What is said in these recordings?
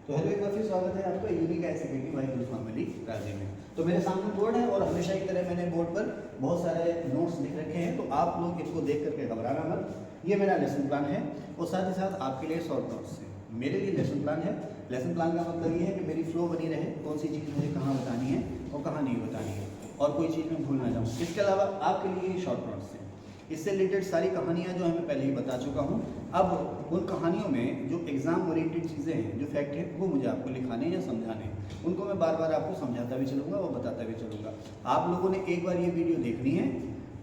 तो हेलो, एक बार फिर स्वागत है आपका यूनिक एससीपीटी बाय गुरु फैमिली राजी में। तो मेरे सामने बोर्ड है और हमेशा की तरह मैंने बोर्ड पर बहुत सारे नोट्स लिख रखे हैं, तो आप लोग इसको देख करके घबराना मत। ये मेरा लेसन प्लान है और साथ ही साथ आपके लिए शॉर्ट नोट्स है। मेरे लिए लेसन प्लान है। लेसन प्लान का मतलब ये है कि मेरी फ्लो बनी रहे, कौन सी चीज़ मुझे कहाँ बतानी है और कहाँ नहीं बतानी है, और कोई चीज़ मैं भूल ना जाऊँ। इसके अलावा आपके लिए शॉर्ट नोट्स हैं। इससे रिलेटेड सारी कहानियाँ जो है मैं पहले ही बता चुका हूँ। अब उन कहानियों में जो एग्जाम ओरिएंटेड चीज़ें हैं, जो फैक्ट है, वो मुझे आपको लिखाने या समझाने हैं। उनको मैं बार बार आपको समझाता भी चलूँगा और बताता भी चलूँगा। आप लोगों ने एक बार ये वीडियो देखनी है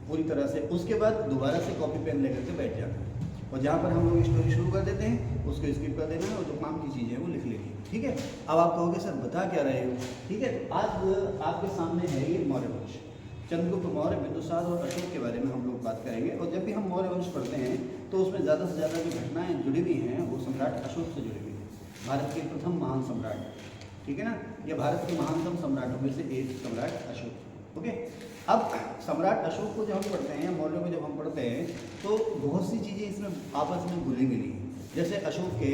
पूरी तरह से, उसके बाद दोबारा से कॉपी पेन लेकर के बैठ जाना है और जहाँ पर हम लोग स्टोरी शुरू कर देते हैं उसको स्किप कर देना है और जो काम की चीज़ें हैं वो लिख लेनी है। ठीक है। अब आप कहोगे सर बता क्या रहे हो। ठीक है, तो आज आपके सामने है ये मौर्य वंश। चंद्रगुप्त मौर्य, बिंदुसार और अशोक के बारे में हम लोग बात करेंगे। और जब भी हम मौर्य वंश पढ़ते हैं तो उसमें ज़्यादा से ज़्यादा जो घटनाएं जुड़ी हुई हैं वो सम्राट अशोक से जुड़ी हुई हैं। भारत के प्रथम महान सम्राट, ठीक है ना, ये भारत के महानतम सम्राटों में से एक सम्राट अशोक। ओके, अब सम्राट अशोक को जब हम पढ़ते हैं, मौर्यों को जब हम पढ़ते हैं, तो बहुत सी चीज़ें इसमें आपस में घुली मिली। जैसे अशोक के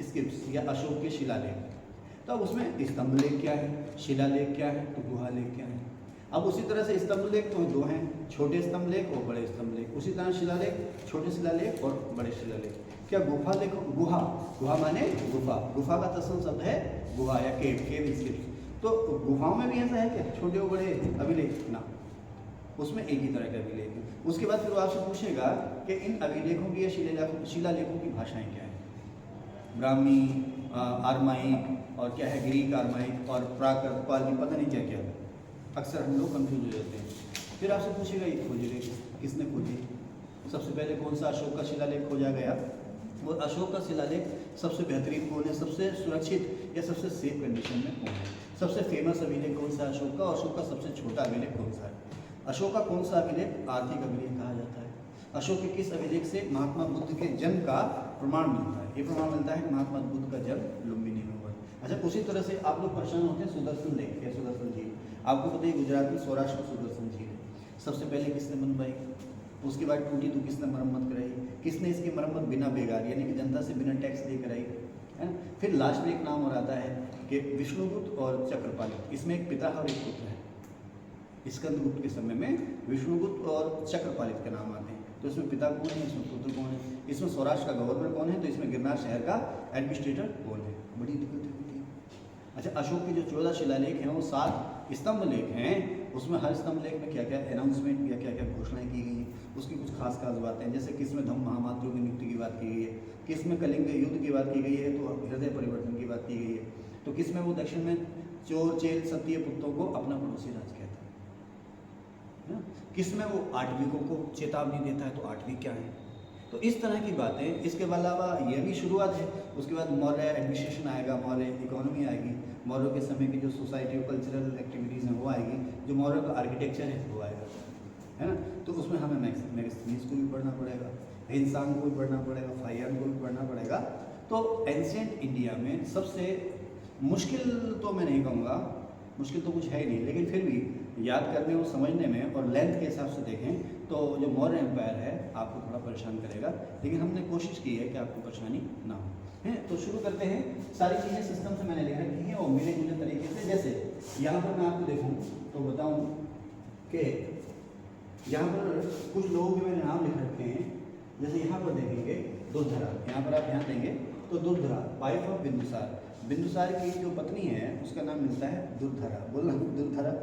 स्क्रिप्ट्स या अशोक के शिलालेख, तो अब उसमें स्तंभ लेख क्या है, शिलालेख क्या है, तो गुहा लेख क्या है। अब उसी तरह से स्तंभ लेख तो दो हैं, छोटे स्तंभ लेख और बड़े स्तंभ लेख। उसी तरह शिलालेख, छोटे शिलालेख और बड़े शिलालेख। क्या गुफा लेख, गुहा, गुहा माने गुफा, गुफा का तत्सम शब्द है गुहा या केव, केव स्क्रिप्ट। तो गुफाओं में भी ऐसा है क्या, छोटे और बड़े अभिलेख ना, उसमें एक ही तरह के अभिलेख है। उसके बाद फिर वो आपसे पूछेगा कि इन अभिलेखों की या शिलालेखों की भाषाएं क्या है, ब्राह्मी, आरमाइक और क्या है, ग्रीक आरमाइक और प्राकृत, पाली, पता नहीं क्या क्या है। अक्सर हम लोग कंफ्यूज हो जाते हैं। फिर आपसे पूछेगा ये खोजेगा किसने खोजी, सबसे पहले कौन सा अशोक का शिलालेख खोजा गया, वो अशोक का शिलालेख सबसे बेहतरीन कौन है, सबसे सुरक्षित या सबसे सेफ कंडीशन में कौन है, सबसे फेमस अभिलेख कौन सा अशोक का, अशोक का सबसे छोटा अभिलेख कौन सा है। अशोक का कौन सा अभिलेख आर्थिक अभिलेख कहा जाता है। अशोक के किस अभिलेख से महात्मा बुद्ध के जन्म का प्रमाण मिलता है, ये प्रमाण मिलता है कि महात्मा बुद्ध का जन्म लुम्बिनी में हुआ। अच्छा, उसी तरह से आप लोग परेशान होते हैं सुदर्शन लेख या सुदर्शन झील। आपको पता है गुजरात में सौराष्ट्र में सुदर्शन झील है। सबसे पहले किसने बनवाई, उसके बाद टूटी तो किसने मरम्मत कराई, किसने इसकी मरम्मत बिना बेगार यानी कि जनता से बिना टैक्स दे कराई, है ना। फिर लास्ट में एक नाम और आता है कि विष्णुगुप्त और चक्रपालित, इसमें एक पिता और एक पुत्र है। स्कंदगुप्त के समय में विष्णुगुप्त और चक्रपालित के नाम आते हैं। तो इसमें पिता कौन है, इसमें पुत्र कौन है, इसमें सौराष्ट्र का गवर्नर कौन है, तो इसमें गिरनार शहर का एडमिनिस्ट्रेटर कौन है। बड़ी दिक्कत होती है। अच्छा, अशोक के जो 14 शिलालेख हैं वो 7 स्तंभ लेख हैं। उसमें हर स्तंभ लेख में क्या क्या अनाउंसमेंट या क्या क्या घोषणाएं की गई हैं, उसकी कुछ खास खास बातें हैं। जैसे किसमें धम्म महामात्रों की नियुक्ति की बात की गई है, किसमें कलिंग युद्ध की बात की गई है तो हृदय परिवर्तन की बात की गई है, तो किसमें वो दक्षिण में चोर चेल सत्य पुत्रों को अपना पड़ोसी राज कहता है, किसमें वो आठविकों को चेतावनी देता है, तो आठविक क्या है। तो इस तरह की बातें। इसके अलावा ये भी शुरुआत है। उसके बाद मौर्य एडमिनिस्ट्रेशन आएगा, मौर्य इकोनॉमी आएगी, मौर्य के समय की जो सोसाइटी और कल्चरल एक्टिविटीज़ हैं वो आएगी, जो मौर्य का आर्किटेक्चर है वो आएगा, है ना। तो उसमें हमें मैगस्थनीज को भी पढ़ना पड़ेगा, हिंसांग को भी पढ़ना पड़ेगा, फाहियान को भी पढ़ना पड़ेगा। तो एंशिएंट इंडिया में सबसे मुश्किल तो मैं नहीं कहूँगा, मुश्किल तो कुछ है ही नहीं, लेकिन फिर भी याद करने और समझने में और लेंथ के हिसाब से देखें तो जो मौर्य एम्पायर है आपको थोड़ा परेशान करेगा, लेकिन हमने कोशिश की है कि आपको परेशानी ना हो, है। तो शुरू करते हैं। सारी चीज़ें सिस्टम से मैंने लिख रखी हैं और मिले जुले तरीके से। जैसे यहाँ पर मैं आपको देखूँ तो बताऊँ कि यहाँ पर कुछ लोगों के मैंने नाम लिख रखे हैं। जैसे यहाँ पर देखेंगे दुर्धरा, यहाँ पर आप ध्यान देंगे तो दुर्धरा वाइफ ऑफ बिंदुसार, बिंदुसार की जो पत्नी है उसका नाम मिलता है दुर्धरा। बोलना दुर्धरा,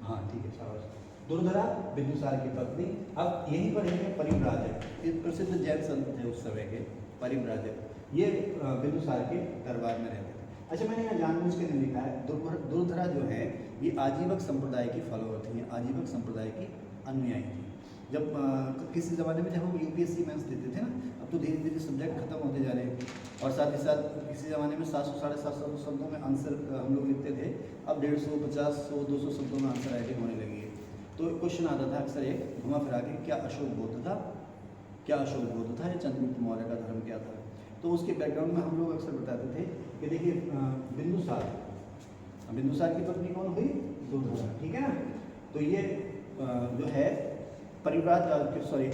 हाँ ठीक है, शाबाश। दुर्धरा बिंदुसार की पत्नी। अब यहीं पर है परिव्राजक, ये प्रसिद्ध जैन संत थे उस समय के, परिव्राजक। ये बिंदुसार के दरबार में रहते थे। अच्छा, मैंने यहाँ जानबूझ के नहीं लिखा है। दुर्धरा जो है ये आजीवक संप्रदाय की फॉलोअर थी, आजीवक संप्रदाय की अनुयायी थी। जब किसी ज़माने में जब हम यूपीएससी मेंस देते थे ना, अब तो धीरे धीरे सब्जेक्ट खत्म होते जा रहे हैं और साथ ही साथ किसी ज़माने में 700 750 शब्दों में आंसर हम लोग लिखते थे। अब 150, 50, 100, 200 शब्दों में आंसर राइटिंग होने लगी है। तो क्वेश्चन आता था अक्सर एक घुमा फिरा के, क्या अशोक बौद्ध था, क्या अशोक बौद्ध था या चंद्रगुप्त मौर्य का धर्म क्या था। तो उसके बैकग्राउंड में हम लोग अक्सर बताते थे कि देखिए बिंदुसार की पत्नी कौन हुई, दुर्धरा, ठीक है ना। तो ये जो है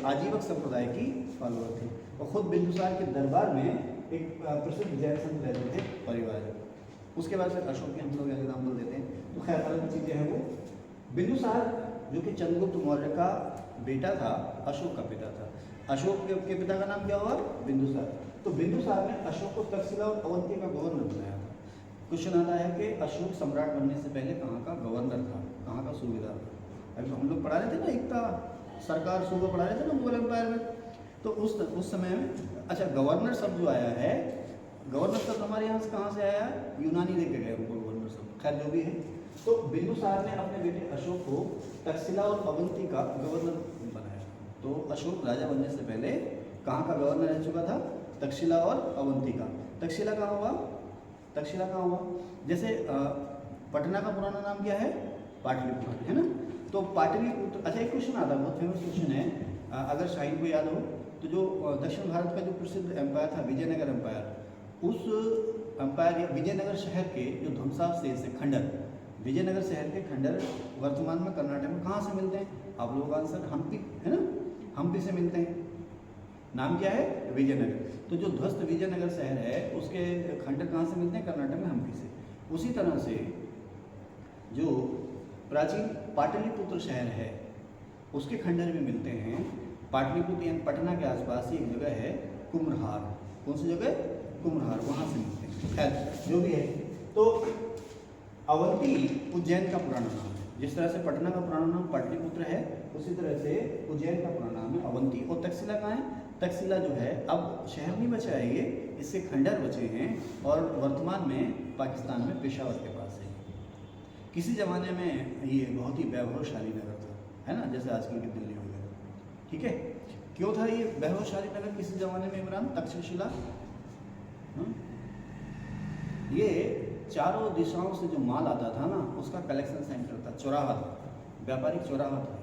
आजीवक संप्रदाय की फॉलोअर थे और खुद बिंदुसार के दरबार में एक प्रसिद्ध जैन संत रहते थे परिवार। उसके बाद फिर अशोक के हम लोग एग्जाम्पल देते हैं। तो खैर अलग चीज़ें हैं वो। बिंदुसार जो कि चंद्रगुप्त मौर्य का बेटा था, अशोक का पिता था। अशोक के पिता का नाम क्या हुआ? बिंदुसार। तो बिंदुसार ने अशोक को तक्षशिला और अवंती का गवर्नर बनाया था। क्वेश्चन आता है कि अशोक सम्राट बनने से पहले कहाँ का गवर्नर था, कहाँ का सूबेदार था? अभी हम लोग पढ़ा रहे थे ना, एकता सरकार सूबा पढ़ा रहे थे ना मुगल एम्पायर में। तो उस समय में अच्छा गवर्नर शब्द जो आया है, गवर्नर शब्द हमारे यहाँ से कहाँ से आया है? यूनानी लेके गए हमको गवर्नर शब्द, खैर जो भी है। तो बिंदुसार ने अपने बेटे अशोक को तक्षशिला और अवंती का गवर्नर बनाया। तो अशोक राजा बनने से पहले कहाँ का गवर्नर रह चुका था? तक्षशिला और अवंती का। तक्षशिला कहाँ हुआ? तक्षशिला कहाँ हुआ? जैसे पटना का पुराना नाम क्या है? पाटलिपुत्र, है ना? तो पाटलिपुत्र, अच्छा एक क्वेश्चन आता है, बहुत फेमस क्वेश्चन है, अगर शाहिद को याद हो तो जो दक्षिण भारत का जो प्रसिद्ध एम्पायर था विजयनगर एम्पायर, उस एम्पायर या विजयनगर शहर के जो ध्वंसावशेष है, खंडर, विजयनगर शहर के खंडर वर्तमान में कर्नाटक में कहाँ से मिलते हैं? आप लोगों का आंसर हम्पी, है ना? हम्पी से मिलते हैं। नाम क्या है? विजयनगर। तो जो ध्वस्त विजयनगर शहर है उसके खंडर कहाँ से मिलते हैं? कर्नाटक में हम्पी से। उसी तरह से जो प्राचीन पाटलिपुत्र शहर है उसके खंडर भी मिलते हैं। पाटलिपुत्र यानी पटना के आसपास ही एक जगह है कुम्हरार। कौन सी जगह? कुम्हरार, वहाँ से मिलते हैं। खैर जो भी है, तो अवंती उज्जैन का पुराना नाम है। जिस तरह से पटना का पुराना नाम पाटलिपुत्र है, उसी तरह से उज्जैन का पुराना नाम है अवंती। और तक्षशिला कहाँ है? तक्षशिला जो है अब शहर नहीं बचा है ये, इससे खंडर बचे हैं और वर्तमान में पाकिस्तान में पेशावर के पास है। किसी ज़माने में ये बहुत ही वैभवशाली नगर था, है ना, जैसे आजकल की दिल्ली वगैरह, ठीक है। क्यों था ये वैभवशाली नगर किसी ज़माने में इमरान? तक्षशिला ये चारों दिशाओं से जो माल आता था ना, उसका कलेक्शन सेंटर था, चौराहा था, व्यापारिक चौराहा था,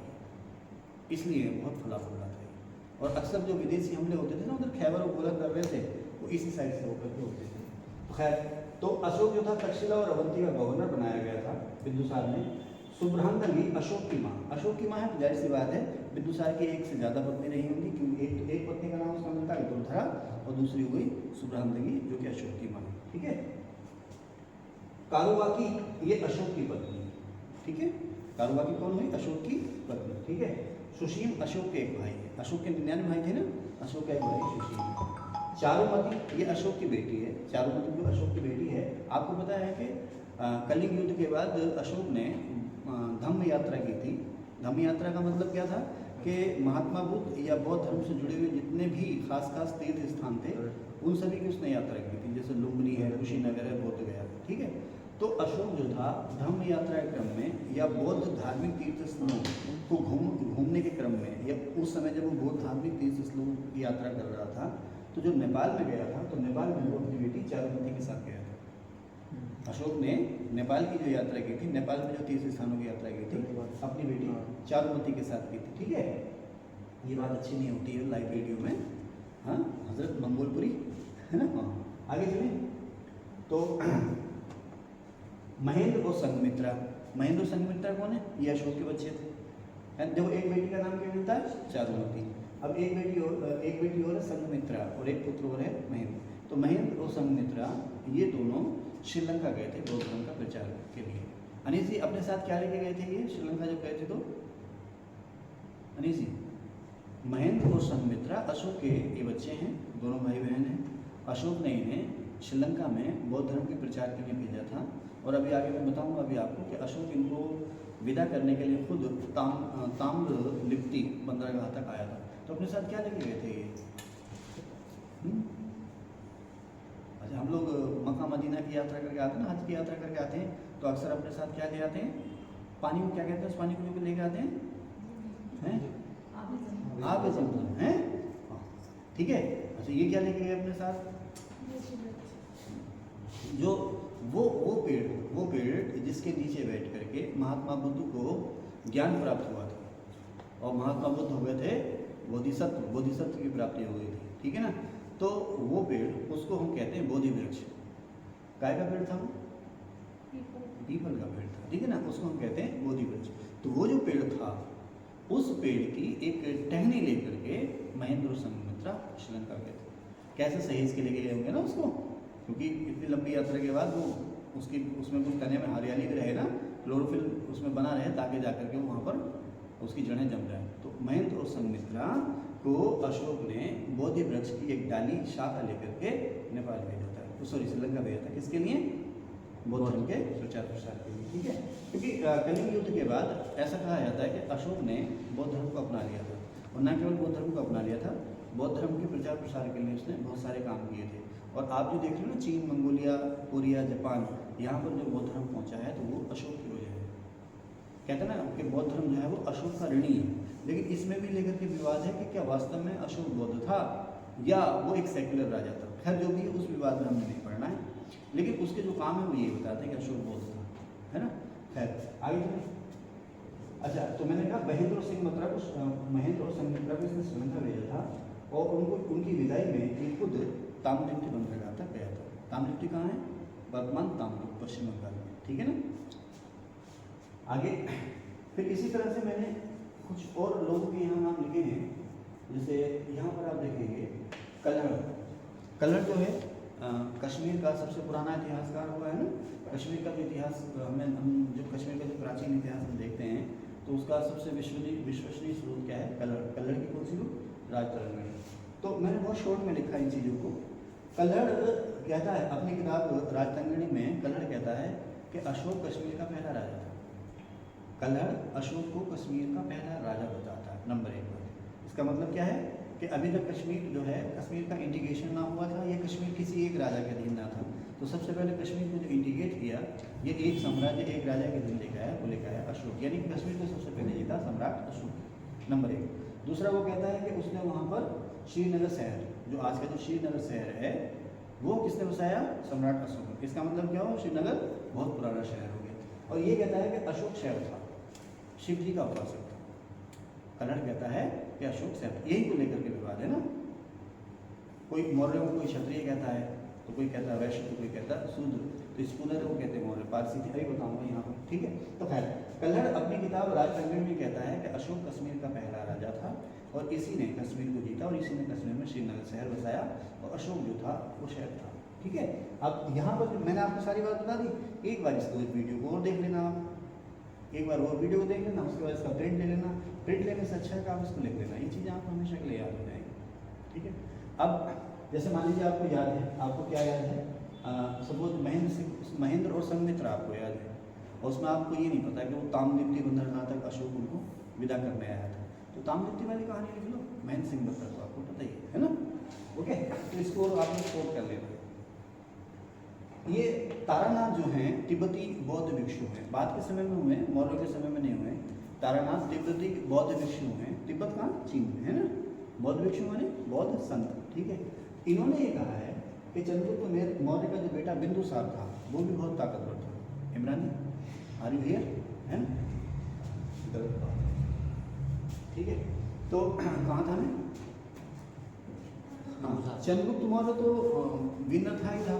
इसलिए बहुत फुला फुला था। और अक्सर जो विदेशी हमले होते थे ना उधर खैबर और गोलक कर रहे थे, वो इसी साइड से होकर के होते थे। तो खैर, तो अशोक जो था तक्षशिला और अवंती का गवर्नर बनाया गया था बिंदुसार ने। शुभ्रांगी अशोक की माँ, अशोक की माँ है, जाहिर सी बात है बिंदुसार की एक से ज़्यादा पत्नी नहीं होंगी, क्योंकि एक पत्नी का नाम उसका मिलता है दुर्धरा और दूसरी हुई शुभ्रांगी जो कि अशोक की माँ है, ठीक है। कारुबाकी ये अशोक की पत्नी, ठीक है। कारुबाकी कौन हुई? अशोक की पत्नी, ठीक है। सुशील अशोक के एक भाई है, अशोक के 99 भाई थे ना, अशोक का एक भाई सुशील। चारुमती ये अशोक की बेटी है, चारुमती जो अशोक की बेटी है। आपको पता है कि कलिंग युद्ध के बाद अशोक ने धम्म यात्रा की थी। धम्म यात्रा का मतलब क्या था कि महात्मा बुद्ध या बौद्ध धर्म से जुड़े हुए जितने भी खास तीर्थ स्थान थे उन सभी की उसने यात्रा की थी, जैसे लुम्बिनी है, कुशीनगर है, बोध गया, ठीक है। तो अशोक जो था धर्म यात्रा के क्रम में या बौद्ध धार्मिक तीर्थ स्थलों को घूमने के क्रम में, या उस समय जब वो बौद्ध धार्मिक तीर्थ स्थलों की यात्रा कर रहा था, तो जो नेपाल में गया था, तो नेपाल में वो अपनी बेटी चारुमती के साथ गया था। अशोक ने नेपाल की जो यात्रा की थी, नेपाल में जो तीर्थ स्थानों की यात्रा की थी, अपनी बेटी चारुमती के साथ की थी, ठीक है। ये बात अच्छी नहीं होती है लाइव वीडियो में, हाँ, हजरत मंगोलपुरी, है ना। हाँ, आगे चलिए। तो महेंद्र और संघमित्रा, महेंद्र और संघमित्रा कौन है? ये अशोक के बच्चे थे। देखो एक बेटी का नाम क्या मिलता है? चारुमती। अब एक बेटी और है संघमित्रा, और एक पुत्र और है महेंद्र। तो महेंद्र और संघमित्रा ये दोनों श्रीलंका गए थे बौद्ध धर्म का प्रचार के लिए। अनीस जी अपने साथ क्या लेके गए थे ये श्रीलंका जब गए थे? तो अनीस जी, महेंद्र और संघमित्रा अशोक के ये बच्चे हैं, दोनों भाई बहन हैं। अशोक ने इन्हें श्रीलंका में बौद्ध धर्म के प्रचार के लिए भेजा था। और अभी आगे मैं बताऊंगा अभी आपको कि अशोक इनको विदा करने के लिए खुद ताम्र लिप्ति बंदरगाह तक आया था। तो अपने साथ क्या लेके गए थे ये? अच्छा, हम लोग मक्का मदीना की यात्रा करके आते हैं ना, हज की यात्रा करके आते हैं, तो अक्सर अपने साथ क्या ले आते हैं? पानी को क्या कहते हैं? उस पानी को जो लेके आते हैं आब ज़मज़म, हैं, ठीक है। अच्छा, ये क्या लेके गए अपने साथ? जो वो पेड़ जिसके नीचे बैठ करके महात्मा बुद्ध को ज्ञान प्राप्त हुआ था, और महात्मा बुद्ध हो गए थे बोधिसत्व की प्राप्ति हो गई थी, ठीक है ना। तो वो पेड़, उसको हम कहते हैं बोधि वृक्ष। काय का पेड़ था वो? पीपल का पेड़ था, ठीक है ना, उसको हम कहते हैं बोधि वृक्ष। तो वो जो पेड़ था, उस पेड़ की एक टहनी लेकर के महेंद्र और संघमित्रा श्रीलंका गए थे। कैसे सहेज के लेके गए होंगे ना उसको, क्योंकि इतनी लंबी यात्रा के बाद वो उसकी उसमें कुछ तने में हरियाली भी रहे ना, क्लोरोफिल उसमें बना रहे ताकि जाकर के वहाँ पर उसकी जड़ें जम जाए। तो महेंद्र और संघमित्रा को अशोक ने बोधि वृक्ष की एक डाली शाखा लेकर के नेपाल भेजा था, तो सॉरी श्रीलंका भेजा था। किसके लिए? बौद्ध धर्म के प्रचार प्रसार के लिए, ठीक है। क्योंकि कलिंग युद्ध के बाद ऐसा कहा जाता है कि अशोक ने बौद्ध धर्म को अपना लिया था, और न केवल बौद्ध धर्म को अपना लिया था, बौद्ध धर्म के प्रचार प्रसार के लिए उसने बहुत सारे काम किए थे। और आप जो देख रहे हो ना, चीन, मंगोलिया, कोरिया, जापान, यहाँ पर जो बौद्ध धर्म पहुँचा है तो वो अशोक की वजह है। कहते हैं ना कि बौद्ध धर्म जो है वो अशोक का ऋणी है। लेकिन इसमें भी लेकर के विवाद है कि क्या वास्तव में अशोक बौद्ध था या वो एक सेक्युलर राजा था। खैर जो भी उस विवाद में हमें नहीं पढ़ना है, लेकिन उसके जो काम है वो ये बताते हैं कि अशोक बौद्ध था, है ना। खैर आगे चलें। अच्छा, तो मैंने कहा महेंद्र और संघमित्रा को इसने श्रीलंका भेजा था, और उनको उनकी विदाई में एक खुद तामलिप्टी बंदरगाह तक गया था। तामलिप्टी कहाँ है? वर्तमान तामलिप्टी, पश्चिम बंगाल में, ठीक है ना। आगे फिर इसी तरह से मैंने कुछ और लोगों के यहाँ नाम लिखे हैं, जैसे यहाँ पर आप देखेंगे कल्हड़। कल्हड़ जो है कश्मीर का सबसे पुराना इतिहासकार हुआ है ना। कश्मीर का जो इतिहास हम जब कश्मीर का जो प्राचीन इतिहास हम देखते हैं तो उसका सबसे विश्वसनीय स्रोत क्या है? कल्हड़। कल्हड़ की कौन सी बुक? राजतरंगिणी। तो मैंने बहुत शॉर्ट में लिखा इन चीज़ों को। कल्हड़ कहता है अपनी किताब राजतरंगिणी में, कल्हड़ कहता है कि अशोक कश्मीर का पहला राजा था। कल्हड़ अशोक को कश्मीर का पहला राजा बताता है, नंबर 1 पर। इसका मतलब क्या है कि अभी तक कश्मीर जो है, कश्मीर का इंटीग्रेशन ना हुआ था, ये कश्मीर किसी एक राजा के अधीन ना था। तो सबसे पहले कश्मीर को जो इंटीग्रेट किया, ये एक साम्राज्य एक राजा के अधीन लेकर आया, वो लेकर आया अशोक, यानी कि कश्मीर को सबसे पहले जीता सम्राट अशोक, नंबर 1। दूसरा वो कहता है कि उसने वहाँ पर श्रीनगर शहर, जो आज का जो श्रीनगर शहर है, वो किसने बसाया? सम्राट अशोक। इसका मतलब क्या हो? श्रीनगर बहुत पुराना शहर हो गया। और ये कहता है कि अशोक शहर था, शिव जी का उपासक था। कल्हड़ कहता है कि अशोक शहर, यही को लेकर के विवाद है ना। कोई मौर्य को कोई क्षत्रिय कहता है, तो कोई कहता है वैश्य, तो कोई कहता है शूद्र। तो स्कूलर को कहते हैं मौर्य, पारसी थी, अभी बताऊंगा यहाँ पर, ठीक है। तो खैर कल्हड़ अपनी किताब राजतरंगिणी में कहता है कि अशोक कश्मीर का पहला राजा था, और इसी ने कश्मीर को जीता, और इसी ने कश्मीर में श्रीनगर शहर बसाया, और अशोक जो था वो शहर था, ठीक है। अब यहाँ पर मैंने आपको सारी बात बता दी। एक बार इसको इस वीडियो को और देख लेना आप, एक बार वो वीडियो को देख लेना, उसके बाद इसका प्रिंट ले लेना। प्रिंट लेने से अच्छा है कि आप इसको लिख लेना, ये चीज़ें आपको हमेशा के लिए याद हो जाएंगी, ठीक है। अब जैसे मान लीजिए आपको याद है, आपको क्या याद है? सपोज महेंद्र और संघमित्रा आपको याद है, और उसमें आपको ये नहीं पता कि वो तामलिप्टी बंदरगाह तक अशोक उनको विदा करने आया था। तो तामलिप्टी वाली कहानी लिख लो, महेंद्र सिंह बत्तर, को आपको पता ही है ना, ओके। तो इसको आपने कोट कर लेना। ये तारानाथ जो हैं तिब्बती बौद्ध भिक्षु हैं, बाद के समय में हुए, मौर्य के समय में नहीं हुए। तारानाथ तिब्बती बौद्ध भिक्षु हैं, तिब्बत कहाँ? चीन में, है ना। बौद्ध भिक्षु माने बौद्ध संत, ठीक है। इन्होंने ये कहा है कि चंद्रगुप्त मौर्य का जो बेटा बिंदुसार था वो भी बहुत ताकतवर था। इमरानी, आर यू हियर? है ना, गलत बात, ठीक है। तो कहाँ था मैं? हाँ, चंद्रगुप्त मौर्य तो विनर था ही था,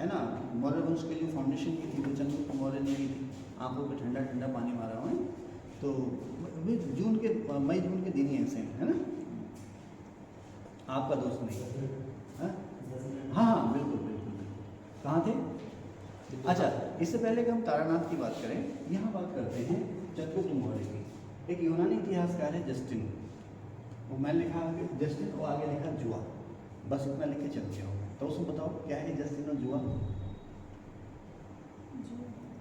है ना। मौर्य वंश के जो फाउंडेशन की थी वो चंद्रगुप्त मौर्य ने की थी। आंखों पे ठंडा ठंडा पानी मारा हुआ है, तो जून के मई जून के दिन ही ऐसे हैं, है ना। आपका दोस्त नहीं? हाँ हाँ बिल्कुल बिल्कुल। कहाँ थे? अच्छा, इससे पहले कि हम तारानाथ की बात करें, यहाँ बात करते हैं चंद्रगुप्त मौर्य की। एक यूनानी इतिहासकार है जस्टिन, वो मैंने लिखा आगे जस्टिन और आगे लिखा जुआ, बस इतना लिख के चल गया हूँ। तो उसमें बताओ क्या है जस्टिन और जुआ?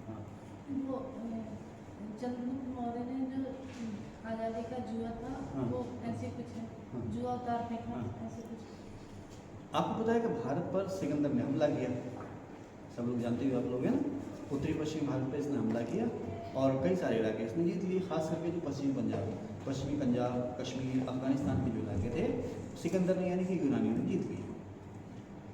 हाँ, वो चंद्रगुप्त मौर्य ने जो आज़ादी का जुआ था, हाँ, वो ऐसे कुछ है, हाँ, जुआ उतार फेंका, हाँ, ऐसे कुछ। आपको पता है कि भारत पर सिकंदर ने हमला किया, सब लोग जानते हो आप लोग, है ना। उत्तरी पश्चिमी भारत पर इसने हमला किया और कई सारे इलाके इसने जीत लिए, खास करके जो पश्चिमी पंजाब, कश्मीर, अफगानिस्तान के जो इलाके थे, सिकंदर ने यानी कि यूनानियों ने जीत लिए।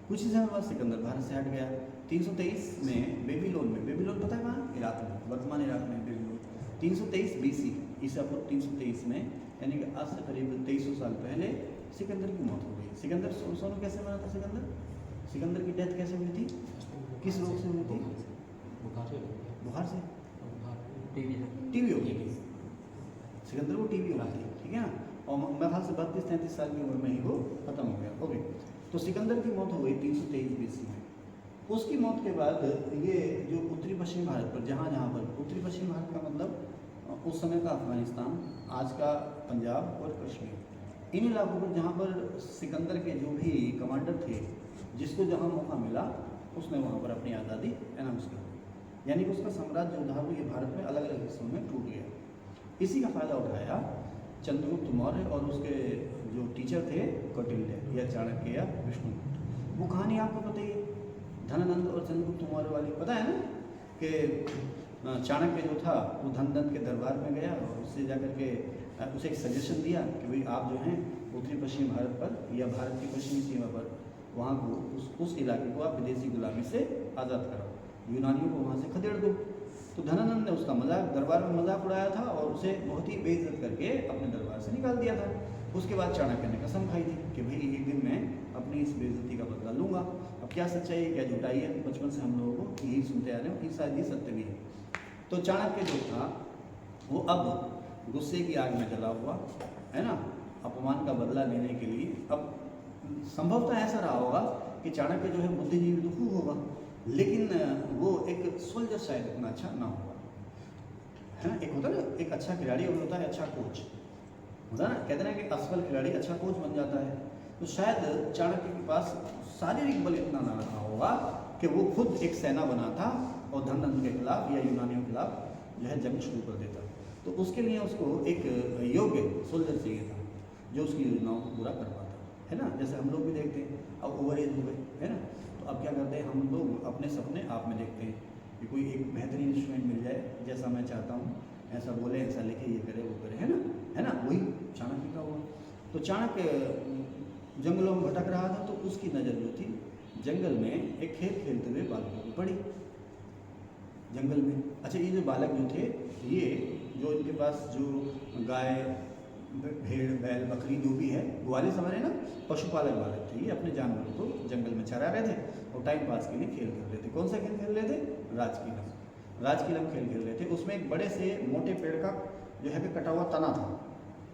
कुछ ही समय बाद सिकंदर भारत से हट गया। 323 में बेबीलोन में, बेबीलोन पता है कहाँ? इराक में, वर्तमान इराक में बेबीलोन। 323 BC, ईसा पूर्व 323 में, यानी कि आज से करीब 2300 साल पहले सिकंदर की मौत हो गई। सिकंदर सोनू कैसे मरा था? सिकंदर की डेथ कैसे हुई थी? किस रोग से हुई थी? बुखार से, टीबी हो गई सिकंदर को, टीबी हो गई थी, ठीक है ना। और मेरे ख्याल से 32-33 साल की उम्र में ही वो खत्म हो गया, ओके। तो सिकंदर की मौत हो गई 323 BC में। उसकी मौत के बाद ये जो उत्तरी पश्चिमी भारत पर जहाँ जहाँ पर उत्तरी पश्चिमी भारत का मतलब उस समय का अफगानिस्तान, आज का पंजाब और कश्मीर, इन इलाकों पर जहाँ पर सिकंदर के जो भी कमांडर थे, जिसको जहाँ मौका मिला उसने वहाँ पर अपनी आज़ादी अनाउंस कर दी। यानी कि उसका साम्राज्य जो था वो ये भारत में अलग अलग हिस्सों में टूट गया। इसी का फ़ायदा उठाया चंद्रगुप्त मौर्य और उसके जो टीचर थे कौटिल्य या चाणक्य या विष्णुगुप्त। वो कहानी आपको पता ही है, धनानंद और चंद्रगुप्त मौर्य वाली, पता है ना कि चाणक्य जो था वो धननंद के दरबार में गया और उससे जाकर के उसे एक सजेशन दिया कि भाई आप जो हैं उत्तरी पश्चिमी भारत पर या भारत की पश्चिमी सीमा पर वहाँ को उस इलाके को आप विदेशी गुलामी से आज़ाद कराओ, यूनानियों को वहाँ से खदेड़ दो। तो धनानंद ने उसका मजाक दरबार में मजाक उड़ाया था और उसे बहुत ही बेइज्जत करके अपने दरबार से निकाल दिया था। उसके बाद चाणक्य ने कसम खाई थी कि भाई एक दिन मैं अपनी इस बेइज्जती का बदला लूँगा। अब क्या सच्चाई है क्या झूठाई है, बचपन से हम लोगों को यही सुनते आ रहे हैं, शायद ये सत्य भी है। तो चाणक्य जो था वो अब गुस्से की आग में जला हुआ है ना, अपमान का बदला लेने के लिए, अब संभवतः ऐसा रहा होगा कि चाणक्य जो है बुद्धिजीवी तो खूब होगा, लेकिन वो एक सोल्जर शायद इतना अच्छा ना होगा, है ना। एक होता है ना, एक अच्छा खिलाड़ी और होता है अच्छा कोच, होता है ना, कहते हैं कि असफल खिलाड़ी अच्छा कोच बन जाता है। तो शायद चाणक्य के पास शारीरिक बल इतना ना रहा होगा कि वो खुद एक सेना बनाता और धननंद के खिलाफ या यूनानियों के खिलाफ जो है जंग शुरू कर देता। तो उसके लिए उसको एक योग्य सोल्जर चाहिए था जो उसकी योजनाओं को पूरा कर पाता, है ना। जैसे हम लोग भी देखते हैं, अब ओवर एज हो गए, है ना, तो अब क्या करते हैं हम लोग अपने सपने आप में देखते हैं कि कोई एक बेहतरीन इंस्ट्रूमेंट मिल जाए जैसा मैं चाहता हूँ, ऐसा बोले ऐसा लिखे, ये करे वो करे, है ना। वही चाणक्य का हुआ। तो चाणक्य जंगलों में भटक रहा था, तो उसकी नज़र जो थी जंगल में एक खेल खेलते हुए बालकों को पड़ी जंगल में। अच्छा, ये जो बालक जो थे, ये जो इनके पास जो गाय भेड़ बैल बकरी जो भी है, ग्वाले समझ रहे ना, पशुपालक बालक थे। ये अपने जानवरों को जंगल में चरा रहे थे और टाइम पास के लिए खेल खेल रहे थे। कौन सा खेल खेल रहे थे? राजकीलम खेल खेल रहे थे। उसमें एक बड़े से मोटे पेड़ का जो है कि कटा हुआ तना था।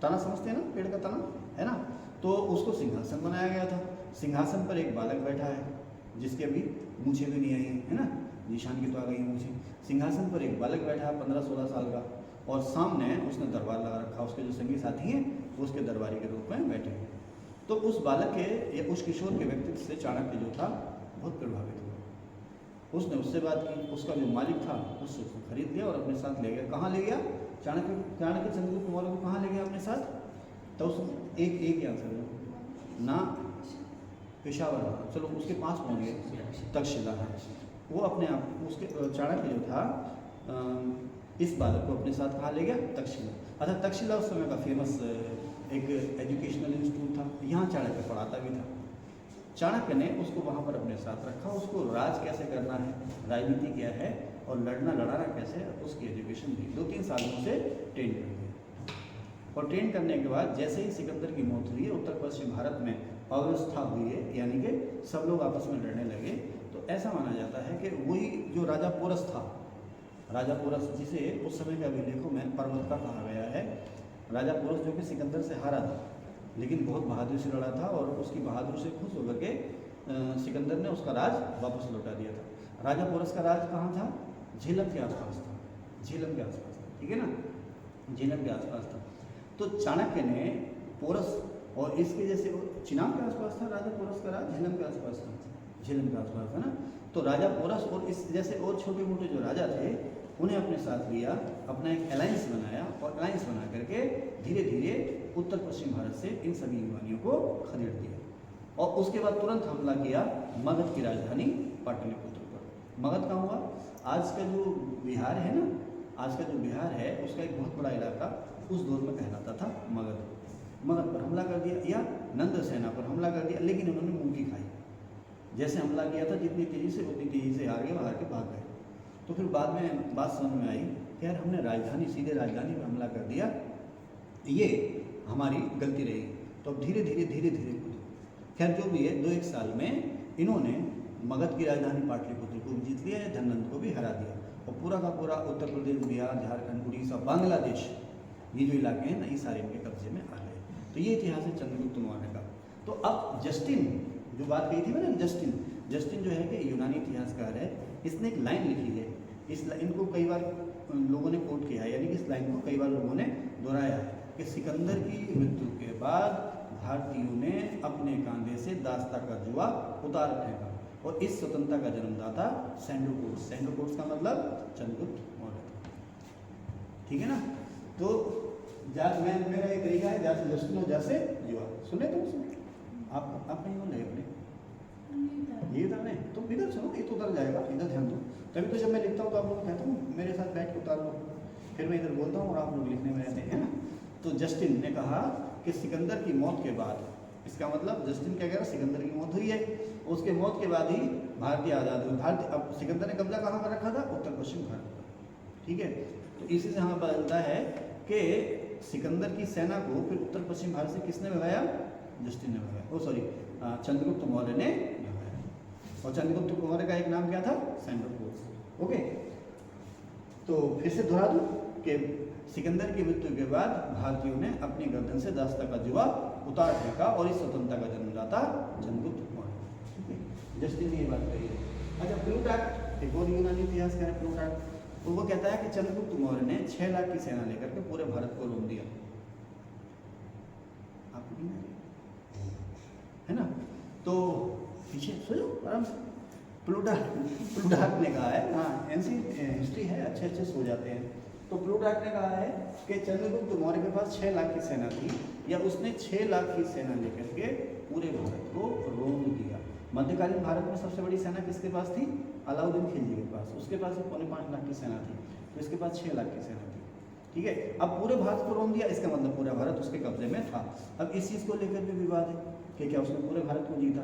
तना समझते हैं ना, पेड़ का तना, है ना। तो उसको सिंहासन बनाया गया था। सिंहासन पर एक बालक बैठा है जिसके अभी मूछें भी नहीं आई हैं, है ना, निशान की तो आ गई मूछें। सिंहासन पर एक बालक बैठा है 15-16 साल का, और सामने उसने दरबार लगा रखा। उसके जो संगी साथी हैं वो उसके दरबारी के रूप में बैठे हैं। तो उस बालक के या उस किशोर के व्यक्तित्व से चाणक्य जो था बहुत प्रभावित हुआ। उसने उससे बात की, उसका जो मालिक था उससे उसको खरीद लिया और अपने साथ ले गया। कहाँ ले गया? चाणक्य चंद्रगुप्त मौर्य को कहाँ ले गया अपने साथ? तो उस एक आंसर है ना, पेशावर, चलो उसके पास पहुँच गए, तक्षशिला। वो अपने आप उसके चाणक्य जो था इस बालक को अपने साथ कहाँ ले गया? तक्षशिला। अच्छा, तक्षशिला उस समय का फेमस एक एजुकेशनल इंस्टीट्यूट था, यहाँ चाणक्य पढ़ाता भी था। चाणक्य ने उसको वहाँ पर अपने साथ रखा, उसको राज कैसे करना है, राजनीति क्या है और लड़ाना कैसे, उसकी एजुकेशन दी। 2-3 सालों से ट्रेन कर दिया। और ट्रेन करने के बाद जैसे ही सिकंदर की मौत हुई है, उत्तर पश्चिम भारत में अव्यवस्था हुई है, यानी कि सब लोग आपस में लड़ने लगे। तो ऐसा माना जाता है कि वही जो राजा पोरस था, राजा पोरस जिसे उस समय के अभिलेखों में पर्वत का कहा गया है, राजा पोरस जो कि सिकंदर से हारा था लेकिन बहुत बहादुरी से लड़ा था, और उसकी बहादुरी से खुश होकर के सिकंदर ने उसका राज वापस लौटा दिया था। राजा पोरस का राज कहाँ था? झेलम के आसपास था, झेलम के आसपास था, ठीक है ना, झेलम के आसपास था। तो चाणक्य ने पोरस और इसके जैसे चिनाब के आसपास था राजा पोरस का राज, झेलम के आसपास था, झेलम के आसपास था ना। तो राजा पोरस और इस जैसे और छोटे मोटे जो राजा थे उन्हें अपने साथ लिया, अपना एक अलायंस बनाया, और अलायंस बना करके धीरे धीरे उत्तर पश्चिम भारत से इन सभी यूनानियों को खदेड़ दिया। और उसके बाद तुरंत हमला किया मगध की राजधानी पाटलिपुत्र पर। मगध कहाँ हुआ? आज का जो बिहार है ना, आज का जो बिहार है उसका एक बहुत बड़ा इलाका उस दौर में कहलाता था मगध। मगध पर हमला कर दिया या नंद सेना पर हमला कर दिया, लेकिन उन्होंने मुँह की खाई। जैसे हमला किया था जितनी तेज़ी से उतनी तेज़ी से हार के भाग गए। तो फिर बाद में बात समझ में आई कि यार हमने सीधे राजधानी पर हमला कर दिया, ये हमारी गलती रही। तो अब धीरे धीरे कूदे। खैर जो भी है, 2-1 साल में इन्होंने मगध की राजधानी पाटलिपुत्र को जीत लिया, धननंद को भी हरा दिया, और पूरा का पूरा उत्तर प्रदेश, बिहार, झारखंड, उड़ीसा, बांग्लादेश, ये जो इलाके हैं ना, ये सारे इनके कब्जे में आ गए। तो ये इतिहास है चंद्रगुप्त मौर्य का। तो अब जस्टिन जो बात कही थी मैंने, जस्टिन जो है कि यूनानी इतिहासकार है, इसने एक लाइन लिखी है। इस लाइन को कई बार लोगों ने कोट किया है, यानी कि इस लाइन को कई बार लोगों ने दोहराया है कि सिकंदर की मृत्यु के बाद भारतीयों ने अपने कांधे से दास्ता का जुआ उतार फेंका और इस स्वतंत्रता का जन्मदाता सेंडोकोट्स, सेंडोकोट्स का मतलब चंद्रगुप्त मौर्य, ठीक है ना। तो मेरा एक तरीका है जैसे जस्टिन हो जैसे जुआ, सुने तो आप नहीं बोल रहे अपने ये उतरने, तो इधर सुनो, ये तो उतर जाएगा, इधर ध्यान दो। तभी तो जब मैं लिखता हूँ तो आप लोग कहता हूँ मेरे साथ बैठ के उतार लो, फिर मैं इधर बोलता हूँ और आप लोग लिखने में रहते हैं ना। तो जस्टिन ने कहा कि सिकंदर की मौत के बाद, इसका मतलब जस्टिन क्या कह रहा है, सिकंदर की मौत हुई है, उसके मौत के बाद ही भारतीय आज़ाद हुई। भारतीय, अब सिकंदर ने कब्जा कहाँ पर रखा था, उत्तर पश्चिम भारत पर, ठीक है। तो इसी से हमें पता चलता है कि सिकंदर की सेना को फिर उत्तर पश्चिम भारत से किसने भगाया, जस्टिन ने भगाया, ओ सॉरी चंद्रगुप्त मौर्य ने भगाया। और चंद्रगुप्त मौर्य का एक नाम क्या था, सेंडोकोट्स। ओके, तो फिर से दोहरा दूं कि सिकंदर की मृत्यु के बाद भारतीयों ने अपनी गर्दन से दास्ता का जुआ उतार फेंका और इस स्वतंत्रता का जन्मदाता चंद्रगुप्त मौर्य, जस्टिन ने ये बात कही है। अच्छा, प्लूटार्क एक और यूनानी इतिहासकार है प्लूटार्क, तो वो कहता है कि चंद्रगुप्त मौर्य ने 6 लाख की सेना लेकर के पूरे भारत को रोक दिया। आपको है ना, तो पीछे सोचो आराम से। प्लूटार्क ने कहा है, हाँ हिस्ट्री है, अच्छे सो जाते हैं। तो प्लूटार्क ने कहा है कि चंद्रगुप्त मौर्य के पास 6 लाख की सेना थी, या उसने 6 लाख की सेना लेकर के पूरे भारत को रोक दिया। मध्यकालीन भारत में सबसे बड़ी सेना किसके पास थी, अलाउद्दीन खिलजी के पास, उसके पास 5.5 लाख की सेना थी, तो इसके पास 6 लाख की सेना थी, ठीक है। अब पूरे भारत को रोक दिया, इसका मतलब पूरा भारत उसके कब्जे में था। अब इस चीज़ को लेकर भी विवाद है कि क्या उसने पूरे भारत को जीता।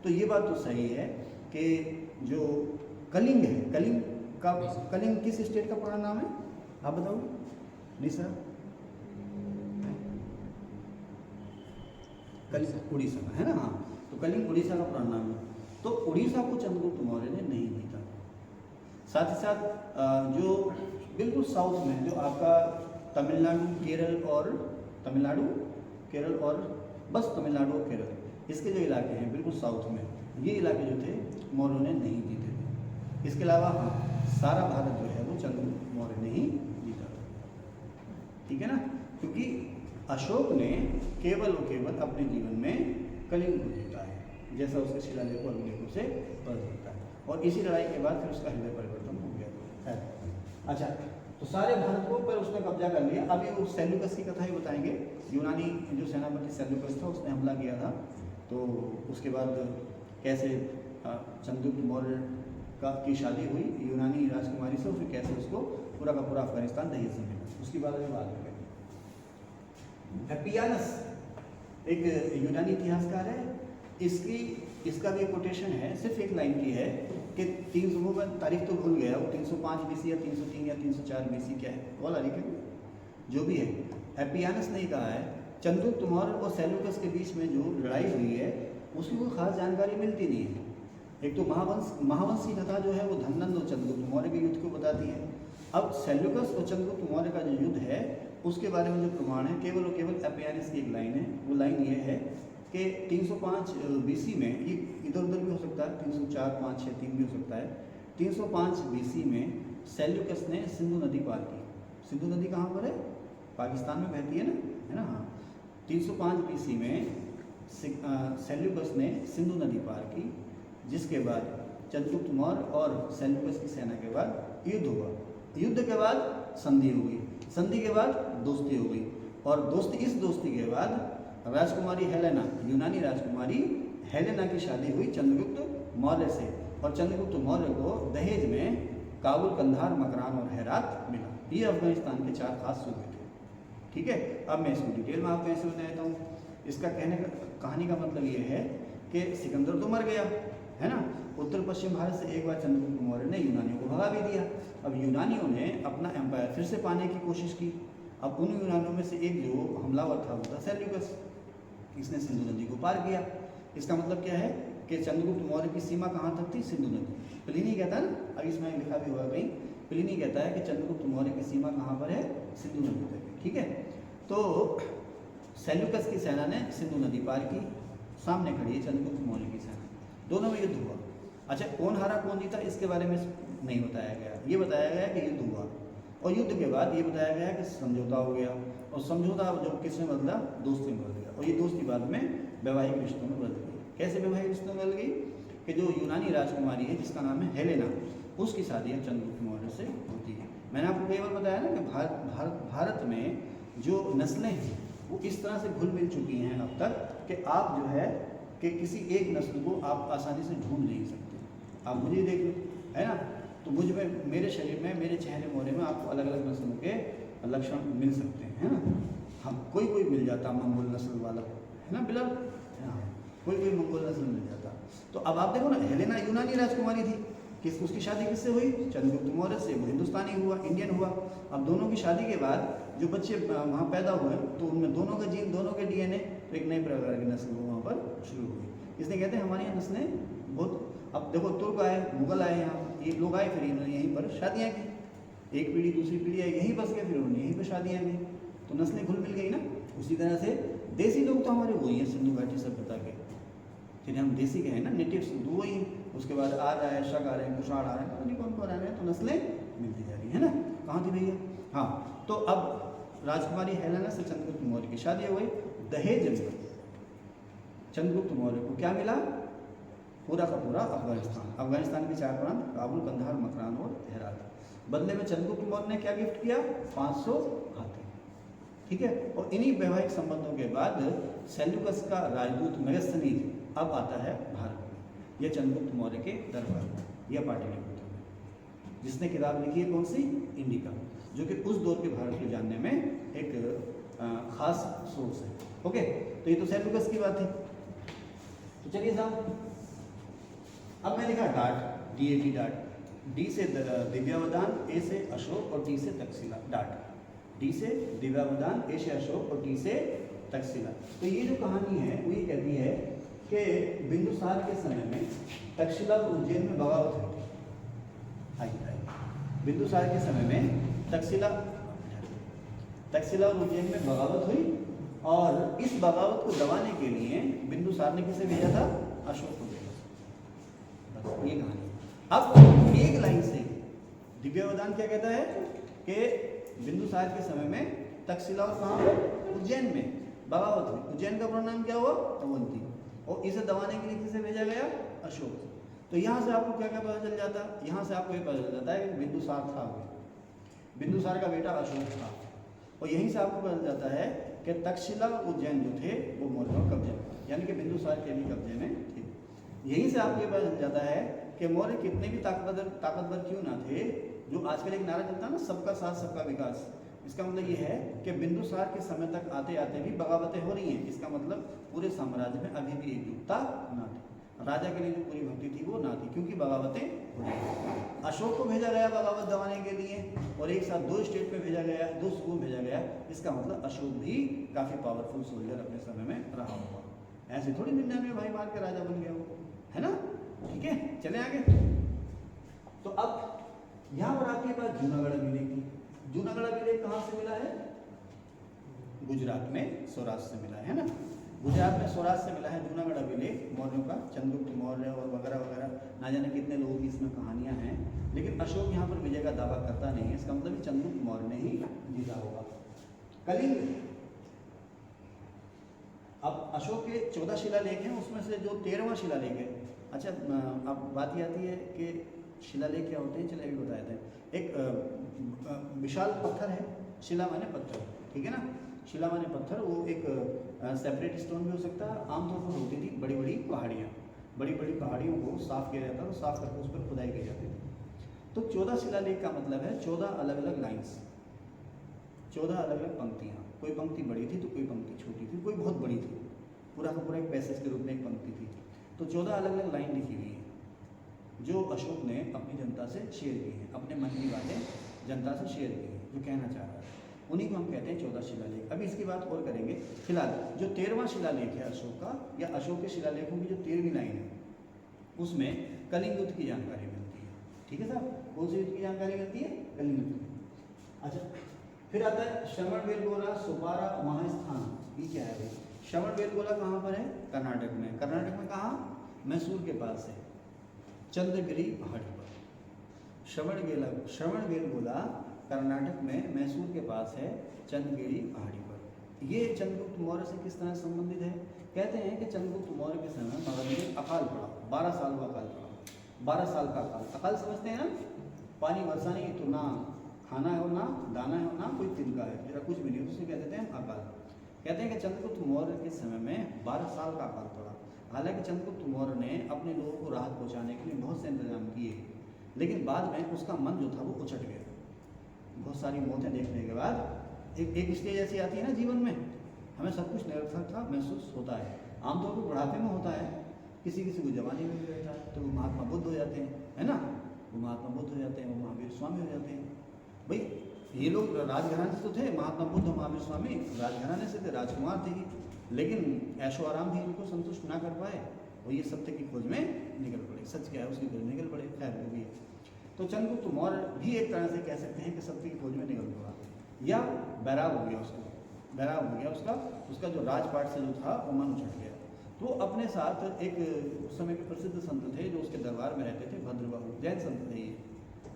तो ये बात तो सही है कि जो कलिंग है, कलिंग किस स्टेट का पूरा नाम है, आप बताओ निशा। कलिंग उड़ीसा का है ना, हाँ, तो कलिंग उड़ीसा का पूरा नाम है। तो उड़ीसा को चंद्रगुप्त मौर्य ने नहीं जीता। साथ ही साथ जो बिल्कुल साउथ में, जो आपका तमिलनाडु केरल और बस तमिलनाडु और केरल, इसके जो इलाके हैं बिल्कुल साउथ में, ये इलाके जो थे मौर्यों ने नहीं जीते थे। इसके अलावा हाँ, सारा भारत जो है वो चंद्रगुप्त मौर्य ने ही जीता था, ठीक है ना, क्योंकि अशोक ने केवल और केवल अपने जीवन में कलिंग को जीता है, जैसा उसके शिलालेख और अभिलेखों से पता चलता है। और इसी लड़ाई के बाद फिर उसका हृदय परिवर्तन हो गया है। अच्छा, तो सारे भारत को पर उसने कब्जा कर लिया। अभी वो सेल्यूकस की कथा ही बताएंगे। यूनानी जो सेनापति सेल्यूकस था, उसने हमला किया था, तो उसके बाद कैसे चंद्रगुप्त मौर्य की शादी हुई यूनानी राजकुमारी से, फिर कैसे उसको पूरा का पूरा अफगानिस्तान दहेज से मिला, उसकी बात में बात करेंगे। हेपियानस एक यूनानी इतिहासकार है, इसका भी एक कोटेशन है, सिर्फ एक लाइन की है कि 300 में तारीख तो भूल गया, वो 305 बीसी या 303 या 304 बीसी क्या है वो तारीख है, जो भी है। हेपियानस ने कहा है चंद्रगुप्त मौर्य और सेल्यूकस के बीच में जो लड़ाई हुई है उसकी कोई खास जानकारी मिलती नहीं है। एक तो महावंशी कथा जो है वो धननंद और चंद्रगुप्त मौर्य के युद्ध को बताती है। अब सेल्यूकस और चंद्रगुप्त मौर्य का जो युद्ध है उसके बारे में जो प्रमाण है केवल और केवल हेपियानस की एक लाइन है। वो लाइन ये है कि 305 बीसी में, ये इधर उधर भी हो सकता है, 304, 5, 6, 3 भी हो सकता है। 305 बीसी में सेल्यूकस ने सिंधु नदी पार की। सिंधु नदी कहाँ पर है, पाकिस्तान में बहती है ना, हाँ। 305 बीसी में सेल्यूकस ने सिंधु नदी पार की, जिसके बाद चंद्रगुप्त मौर्य और सेल्यूकस की सेना के बाद युद्ध हुआ। युद्ध के बाद संधि हो गई, संधि के बाद दोस्ती हो गई, और इस दोस्ती के बाद राजकुमारी हेलेना, यूनानी राजकुमारी हेलेना की शादी हुई चंद्रगुप्त मौर्य से, और चंद्रगुप्त मौर्य को दहेज में काबुल, कंधार, मकरान और हेरात मिला। ये अफगानिस्तान के 4 खास सूबे थे, ठीक है। अब मैं इसको डिटेल में आपको ऐसे बता देता हूँ। इसका कहानी का मतलब ये है कि सिकंदर तो मर गया है ना, उत्तर पश्चिम भारत से एक बार चंद्रगुप्त मौर्य ने यूनानियों को भगा भी दिया। अब यूनानियों ने अपना एम्पायर फिर से पाने की कोशिश की। अब उन यूनानियों में से एक जो हमलावर था वो था सेल्यूकस, इसने सिंधु नदी को पार किया। इसका मतलब क्या है कि चंद्रगुप्त मौर्य की सीमा कहाँ तक थी, सिंधु नदी। प्लिनी कहता है ना, अभी इसमें लिखा भी हुआ कहीं, प्लिनी कहता है कि चंद्रगुप्त मौर्य की सीमा कहाँ पर है, सिंधु नदी तक, ठीक है। तो सेल्यूकस की सेना ने सिंधु नदी पार की, सामने खड़ी है चंद्रगुप्त मौर्य की सेना, दोनों में युद्ध हुआ। अच्छा, कौन हारा कौन जीता इसके बारे में नहीं बताया गया। ये बताया गया कि युद्ध हुआ, और युद्ध के बाद ये बताया गया कि समझौता हो गया, और समझौता जो किस में बदला, दोस्ती में बदल गया, और ये दोस्ती बाद में वैवाहिक रिश्तों में बदल गई। कैसे वैवाहिक रिश्तों में बदल गई कि जो यूनानी राजकुमारी है जिसका नाम है हेलेना, उसकी शादी अब चंद्रगुप्त मौर्य से होती है। मैंने आपको कई बार बताया ना कि भारत में जो नस्लें हैं वो इस तरह से घुल मिल चुकी हैं अब तक कि आप जो है कि किसी एक नस्ल को आप आसानी से ढूंढ नहीं सकते। आप मुझे देख लो, है ना, तो मुझ में, मेरे शरीर में, मेरे चेहरे मोहरे में आपको अलग अलग नस्लों के लक्षण मिल सकते हैं, है ना। हम कोई मिल जाता मंगोल नस्ल वाला, है ना बिलाल, हाँ, कोई मंगोल नस्ल मिल जाता। तो अब आप देखो ना, हेलेना यूनानी राजकुमारी थी, किस उसकी शादी किससे हुई, चंद्रगुप्त मौर्य से। वो हिंदुस्तानी हुआ, इंडियन हुआ। अब दोनों की शादी के बाद जो बच्चे वहाँ पैदा हुए तो उनमें दोनों का जीन, दोनों के डीएनए, तो एक नई प्रकार की नस्ल वहाँ पर शुरू हुई। इसलिए कहते हैं हमारी यहाँ नस्लें बहुत, अब देखो तुर्क आए, मुगल आए, यहाँ ये लोग आए, फिर इन्होंने यहीं पर शादियाँ की, एक पीढ़ी दूसरी पीढ़ी आई, यहीं बस गए, फिर उन्होंने यहीं पर शादियाँ की, तो नस्लें घुल मिल गई ना। उसी तरह से देसी लोग तो हमारे वही हैं, सिंधु घाटी सभ्यता के, फिर हम देसी के हैं ना, नेटिव्स तो वही हैं। उसके बाद आज आए, शक आ रहे हैं, कुषाण आ रहे हैं, पता नहीं कौन कौन आ रहे हैं, तो नस्लें मिलती जा रही है ना। कहाँ थी भैया, हाँ, तो अब राजकुमारी हेलेना से चंद्रगुप्त मौर्य की शादी हो गई। दहेज में चंद्रगुप्त मौर्य को क्या मिला, पूरा का पूरा अफगानिस्तान के 4 प्रांत, काबुल, कंधार, मकरान और हेरात। बदले में चंद्रगुप्त मौर्य ने क्या गिफ्ट किया, 500 हाथी, ठीक है। और इन्हीं वैवाहिक संबंधों के बाद सेल्यूकस का राजदूत मेगस्थनीज अब आता है भारत में, यह चंद्रगुप्त मौर्य के दरबार में, यह पाटलिपुत्र में, जिसने किताब लिखी है कौन सी, इंडिका, जो कि उस दौर के भारत को जानने में एक खास सोर्स है। ओके, तो ये तो सेल्यूकस की बात है। तो चलिए साहब, अब मैं लिखा डाट, DAT डाट, D से दिव्यावदान, A से अशोक और T से तक्षशिला। डाट, D से दिव्यावदान, A से अशोक और T से तक्षशिला। तो ये जो कहानी है वो ये कहती है कि बिंदुसार के समय में तक्षशिला और उज्जैन में बगावत हुई थी। बिंदुसार के समय में तक्षशिला और उज्जैन में बगावत हुई, और इस बगावत को दबाने के लिए बिंदुसार ने किसे भेजा था, अशोक को भेजा। बस ये कहानी। अब एक लाइन से दिव्यावदान क्या कहता है कि बिंदुसार के समय में तक्षशिला और कहाँ पर, उज्जैन में बगावत हुई। उज्जैन का पूरा नाम क्या हुआ, अवंती, और इसे दबाने के लिए किसे भेजा गया, अशोक। तो यहाँ से आपको क्या क्या पता चल जाता है, यहाँ से आपको ये पता चल जाता है कि बिंदुसार था, बिंदुसार का बेटा अशोक था, और यहीं से आपको पता चल जाता है कि तक्षशिला और उज्जैन जो थे वो मौर्यों का कब्जे में, यानी कि बिंदुसार के भी कब्जे में थे। यहीं से आपको ये पता चल जाता है कि मौर्य कितने भी ताकतवर क्यों ना थे, जो आजकल एक नारा चलता है ना, सबका साथ सबका विकास, इसका मतलब ये है कि बिंदुसार के समय तक आते आते भी बगावतें हो रही हैं। इसका मतलब पूरे साम्राज्य में अभी भी एकजुटता ना थी, राजा के लिए जो पूरी भक्ति थी वो ना थी, क्योंकि बगावतें हो रही हैं। अशोक को भेजा गया बगावत दबाने के लिए, और एक साथ 2 स्टेट में भेजा गया, 2 सूबों में भेजा गया। इसका मतलब अशोक भी काफ़ी पावरफुल सोल्जर अपने समय में रहा होगा, ऐसे थोड़ी 99 भाई मार के राजा बन गया वो, है ना। ठीक है, चले आगे। तो अब यहाँ पर आपके पास जूनागढ़ अभिलेख थी। जूनागढ़ अभिलेख कहाँ से मिला है, गुजरात में सौराष्ट्र से मिला है ना, गुजरात में सौराष्ट्र से मिला है जूनागढ़ अभिलेख मौर्यों का, चंद्रगुप्त मौर्य और वगैरह वगैरह, ना जाने कितने लोगों की इसमें कहानियां हैं। लेकिन अशोक यहाँ पर विजय का दावा करता नहीं है, इसका मतलब चंद्रगुप्त मौर्य ने ही जीता होगा। कलिंग, अब अशोक के 14 शिलालेख हैं, उसमें से जो 13वां शिलालेख है, अच्छा अब बात ये आती है कि शिलालेख क्या होते हैं, चलिए अभी बताते हैं। एक विशाल पत्थर है, शिला माने पत्थर, ठीक है ना, शिला माने पत्थर, वो एक सेपरेट स्टोन भी हो सकता है। आमतौर पर होती थी बड़ी बड़ी पहाड़ियाँ, बड़ी बड़ी पहाड़ियों को साफ किया जाता था, साफ करके उस पर खुदाई की जाती थी। तो 14 शिलालेख का मतलब है 14 अलग अलग लाइन्स, 14 अलग अलग पंक्तियाँ। कोई पंक्ति बड़ी थी तो कोई पंक्ति छोटी थी, कोई बहुत बड़ी थी, पूरा का पूरा एक पैसेज के रूप में एक पंक्ति थी। तो 14 अलग अलग लाइन लिखी हुई है जो अशोक ने अपनी जनता से शेयर की है, अपने मन की बातें जनता से शेयर की है, जो कहना चाह रहा है, उन्हीं को हम कहते हैं 14 शिलालेख। अभी इसकी बात और करेंगे। फिलहाल जो 13वां शिलालेख है अशोक का, या अशोक के शिलालेखों की जो 13वीं लाइन है, उसमें कलिंग युद्ध की जानकारी मिलती है। ठीक है साहब, कौन सी युद्ध की जानकारी मिलती है, कलिंग युद्ध की। अच्छा, फिर आता है श्रवणबेलगोला, सुपारा, महास्थान। ये क्या है भाई, श्रवणबेलगोला कहाँ पर है, कर्नाटक में। कर्नाटक में कहाँ, मैसूर के पास है। चंद्रगिरी पहाड़ी पर। श्रवणबेलगोला कर्नाटक में मैसूर के पास है, चंद्रगिरी पहाड़ी पर। ये चंद्रगुप्त मौर्य से किस तरह संबंधित है? कहते हैं कि चंद्रगुप्त मौर्य के समय मगध में अकाल पड़ा, 12 साल का अकाल पड़ा। 12 साल का अकाल, अकाल समझते हैं ना, पानी वर्षा नहीं तो ना खाना है और ना दाना है और ना कोई तिनका है, जरा कुछ भी नहीं, उसे कह देते हैं अकाल। कहते हैं कि चंद्रगुप्त मौर्य के समय में 12 साल का अकाल पड़ा। हालांकि चंद्रगुप्त मौर्य ने अपने लोगों को राहत पहुंचाने के लिए बहुत से इंतजाम किए, लेकिन बाद में उसका मन जो था वो उचट गया। बहुत सारी मौतें देखने के बाद एक स्टेज ऐसी आती है ना जीवन में, हमें सब कुछ निरर्थक था महसूस होता है। आमतौर पर बुढ़ापे में होता है, किसी किसी को जवानी में भी रहता है, तो वो महात्मा बुद्ध हो जाते हैं, है ना, वो महात्मा बुद्ध हो जाते हैं, वो महावीर स्वामी हो जाते हैं। भाई ये लोग राजघराने से तो थे, महात्मा बुद्ध महावीर स्वामी राजघराने से थे, राजकुमार थे, लेकिन ऐशो आराम भी इनको संतुष्ट ना कर पाए और ये सत्य की खोज में निकल पड़े। सच क्या है उसकी खोज में निकल पड़े, खैर वो भी है। तो चंद्रगुप्त मौर्य भी एक तरह से कह सकते हैं कि सत्य की खोज में निकल पड़ा, या बैराग हो गया उसका, बैराग हो गया उसका जो राजपाट से जो था वो मन उछट गया। तो अपने साथ एक उस समय के प्रसिद्ध संत थे जो उसके दरबार में रहते थे, भद्रबाहु, जैन संत थे ये।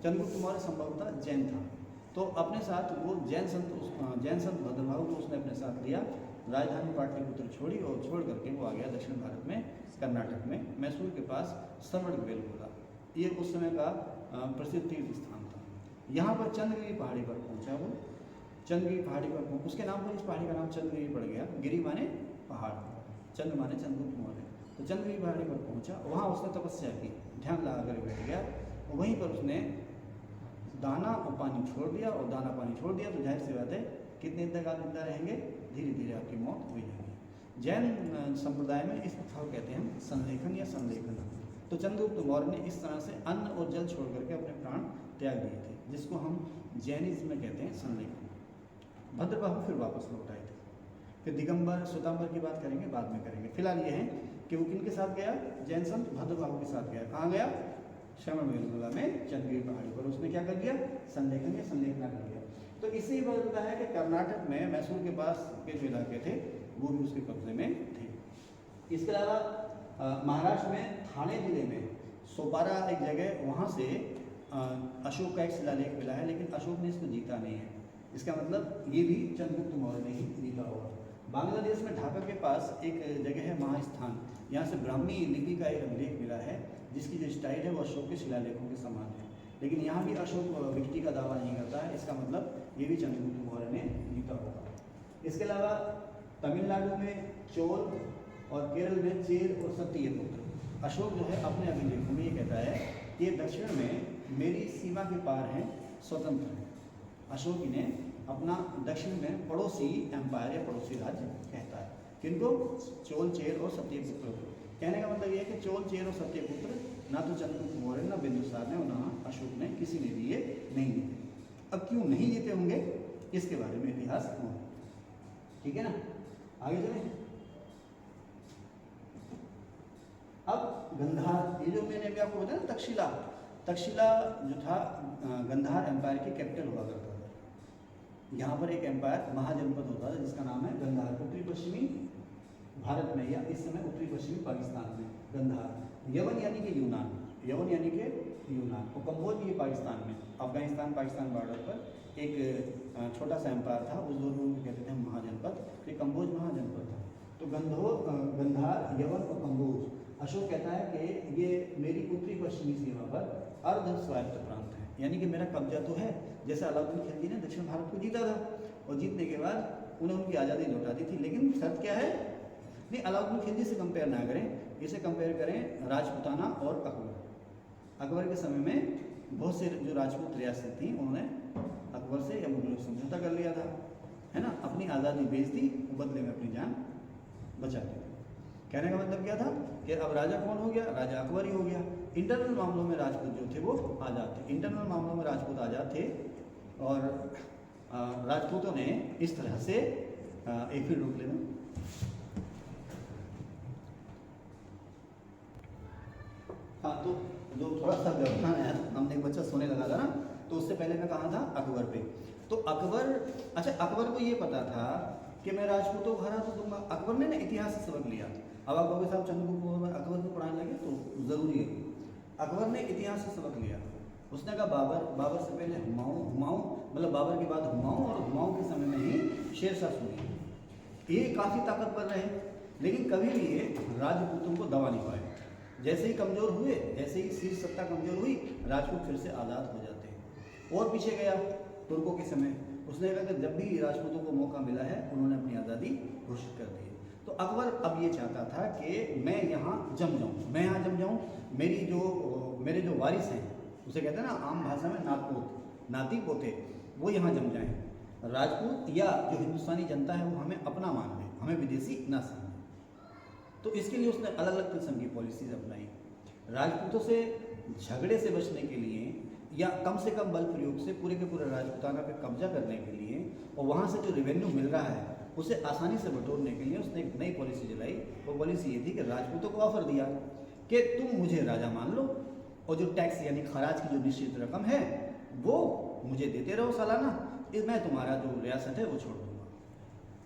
चंद्रगुप्त मौर्य संभवतः जैन था, तो अपने साथ वो जैन संत भद्रबाहु को उसने अपने साथ लिया। राजधानी पाटलिपुत्र छोड़ी और छोड़ करके वो आ गया दक्षिण भारत में, कर्नाटक में, मैसूर के पास श्रवणबेलगोला। ये उस समय का प्रसिद्ध तीर्थ स्थान था। यहाँ पर चंद्रगिरी पहाड़ी पर पहुँचा वो, चंद्रगिरी पहाड़ी पर, उसके नाम पर इस पहाड़ी का नाम चंद्रगिरी पड़ गया। गिरी माने पहाड़, चंद्र माने चंद्रगुप्त मौर्य। तो चंद्रगिरी पहाड़ी पर पहुँचा, वहाँ उसने तपस्या की, ध्यान लगा कर बैठ गया, और वहीं पर उसने दाना और पानी छोड़ दिया, और दाना पानी छोड़ दिया तो जाहिर सी बात है कितने दिन तक जिंदा रहेंगे, धीरे धीरे आपकी मौत हो जाएगी। जैन संप्रदाय में इस प्रथा को कहते हैं संलेखन या संलेखन। तो चंद्रगुप्त मौर्य ने इस तरह से अन्न और जल छोड़ करके अपने प्राण त्याग दिए थे, जिसको हम जैनिज्म में कहते हैं संलेखन। भद्रबाहु फिर वापस लौट आए थे, फिर दिगंबर श्वेतांबर की बात करेंगे, बाद में करेंगे। फिलहाल ये है कि वो किन के साथ गया, जैन संत भद्रबाहु के साथ गया। कहाँ गया? श्रवणबेलगोला में, चंद्रगिरी पहाड़ी पर। उसने क्या कर दिया? संलेखन या संलेखना कर दिया। तो इससे ही पता चलता है कि कर्नाटक में मैसूर के पास के जो इलाके थे वो भी उसके कब्जे में थे। इसके अलावा महाराष्ट्र में थाने जिले में सोपारा एक जगह, वहाँ से अशोक का एक शिलालेख मिला है, लेकिन अशोक ने इसको जीता नहीं है। इसका मतलब ये भी चंद्रगुप्त मौर्य ने ही जीता होगा। बांग्लादेश में ढाका के पास एक जगह है महास्थान, यहाँ से ब्राह्मी लिपि का एक लेख मिला है, जिसकी जो स्टाइल है वो अशोक के शिलालेखों के समान है, लेकिन यहाँ भी अशोक विक्टी का दावा नहीं करता है। इसका मतलब ये भी चंद्रगुप्त मौर्य ने जीता होगा। इसके अलावा तमिलनाडु में चोल और केरल में चेर और सत्यपुत्र। अशोक जो है अपने अभिलेखों में ये कहता है कि दक्षिण में मेरी सीमा के पार हैं, स्वतंत्र है। अशोक इन्हें अपना दक्षिण में पड़ोसी एम्पायर या पड़ोसी राज्य कहता है। किनको? चोल, चेर और सत्यपुत्र। कहने का मतलब ये है कि चोल, चेर और सत्यपुत्र ना तो चंद्रगुप्त मौर्य, ना बिंदुसार ने और ना अशोक ने, किसी ने भी ये नहीं जीते। अब क्यों नहीं जीते होंगे इसके बारे में इतिहास हो, ठीक है ना। आगे चलें। अब गंधार, ये जो मैंने अभी आपको बताया ना, तक्षशिला जो था गंधार एम्पायर की कैपिटल हुआ करता था। यहाँ पर एक एम्पायर महाजनपद होता था जिसका नाम है गंधार, उत्तरी पश्चिमी भारत में, या इस समय उत्तरी पश्चिमी पाकिस्तान में गंधार। यवन यानी कि यूनान, यवन यानी कि यूनान, और कम्बोज ये पाकिस्तान में, अफगानिस्तान पाकिस्तान बॉर्डर पर एक छोटा सा एम्पायर था, उस दौर में कहते थे महाजनपद, ये कम्बोज महाजनपद था। तो गंधार, यवन और कम्बोज, अशोक कहता है कि ये मेरी उत्तरी पश्चिमी सीमा पर अर्ध स्वायत्त प्रांत है, यानी कि मेरा कब्जा तो है। जैसे अलाउद्दीन खिलजी ने दक्षिण भारत को जीता था, और जीतने के बाद उन्हें उनकी आज़ादी लौटा दी थी, लेकिन शर्त क्या है? नहीं, अलाउद्दीन खिलजी से कंपेयर ना करें, इसे कंपेयर करें राजपूताना और अकबर। अकबर के समय में बहुत से जो राजपूत रियासत थी उन्होंने अकबर से या मुगलों से समझौता कर लिया था, है ना, अपनी आज़ादी बेच दी, बदले में अपनी जान बचा दी। कहने का मतलब क्या था कि अब राजा कौन हो गया? राजा अकबर ही हो गया। इंटरनल मामलों में राजपूत जो थे वो आज़ाद थे, इंटरनल मामलों में राजपूत आज़ाद थे, और राजपूतों ने इस तरह से एक फिर रोक लेना। हाँ, तो जो थोड़ा सा व्यवधान है, हमने एक बच्चा सोने लगा था ना, तो उससे पहले मैं कहा था अकबर पे। तो अकबर, अच्छा, अकबर को ये पता था कि मैं राजपूतों को हरा तो दूंगा। अकबर ने ना इतिहास से सबक लिया। अब आप कहोगे साहब चंद्रगुप्त मौर्य अकबर को पढ़ाने लगे, तो ज़रूरी है। अकबर ने इतिहास से सबक लिया। उसने कहा बाबर से पहले हुमायूं मतलब बाबर के बाद हुमायूं, और हुमायूं के समय में ही शेरशाह सूरी। ये काफ़ी ताकतवर रहे, लेकिन कभी भी ये राजपूतों को दबा नहीं पाए। जैसे ही कमज़ोर हुए, जैसे ही शीर्ष सत्ता कमज़ोर हुई, राजपूत फिर से आज़ाद हो जाते हैं। और पीछे गया तुर्कों के समय, उसने कहा कि जब भी राजपूतों को मौका मिला है उन्होंने अपनी आज़ादी घोषित कर दी है। तो अकबर अब ये चाहता था कि मैं यहाँ जम जाऊँ, मेरे जो वारिस हैं, उसे कहते हैं ना आम भाषा में नाती पोते, वो यहाँ जम जाएं। राजपूत या जो हिंदुस्तानी जनता है वो हमें अपना मान ले, हमें विदेशी ना समझे। तो इसके लिए उसने अलग अलग किस्म की पॉलिसीज अपनाई। राजपूतों से झगड़े से बचने के लिए या कम से कम बल प्रयोग से पूरे के पूरे राजपूताना पे कब्जा करने के लिए, और वहाँ से जो रेवेन्यू मिल रहा है उसे आसानी से बटोरने के लिए उसने एक नई पॉलिसी चलाई। वो पॉलिसी ये थी कि राजपूतों को ऑफर दिया कि तुम मुझे राजा मान लो, और जो टैक्स यानी खराज की जो निश्चित रकम है वो मुझे देते रहो सालाना, मैं तुम्हारा जो रियासत है वो छोड़ दूंगा,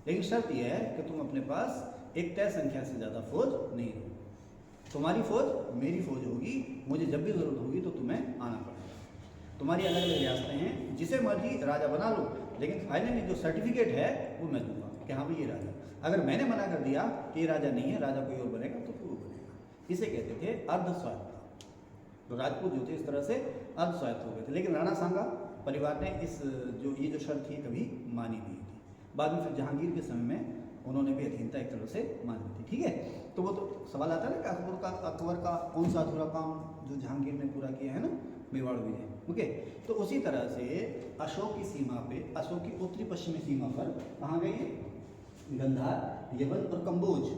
लेकिन शर्त यह है कि तुम अपने पास एक तय संख्या से ज़्यादा फौज नहीं रहो। तुम्हारी फौज मेरी फौज होगी, मुझे जब भी ज़रूरत होगी तो तुम्हें आना पड़ेगा। तुम्हारी अलग अलग रियासतें हैं, जिसे मर्जी राजा बना लो, लेकिन फाइनली जो सर्टिफिकेट है वो मैं दूंगा कि हाँ भाई ये राजा। अगर मैंने मना कर दिया कि ये राजा नहीं है, राजा कोई और बनेगा, तो फिर वो बनेगा। इसे कहते थे अर्धस्वायत्तता। तो राजपूत जो थे इस तरह से अर्धस्वायत्त हो गए थे। लेकिन राणा सांगा परिवार ने ये जो शर्त थी कभी मानी नहीं थी। बाद में फिर जहांगीर के समय में उन्होंने भी अधीनता एक तरह से मान ली थी। ठीक है, तो वो तो सवाल आता है ना कि अकबर का कौन सा अधूरा काम जो जहांगीर ने पूरा किया है ना, मेवाड़ विजय। ओके, तो उसी तरह से अशोक की सीमा पे, अशोक की उत्तरी पश्चिमी सीमा पर कहाँ गए, गंधार, यवन और कंबोज,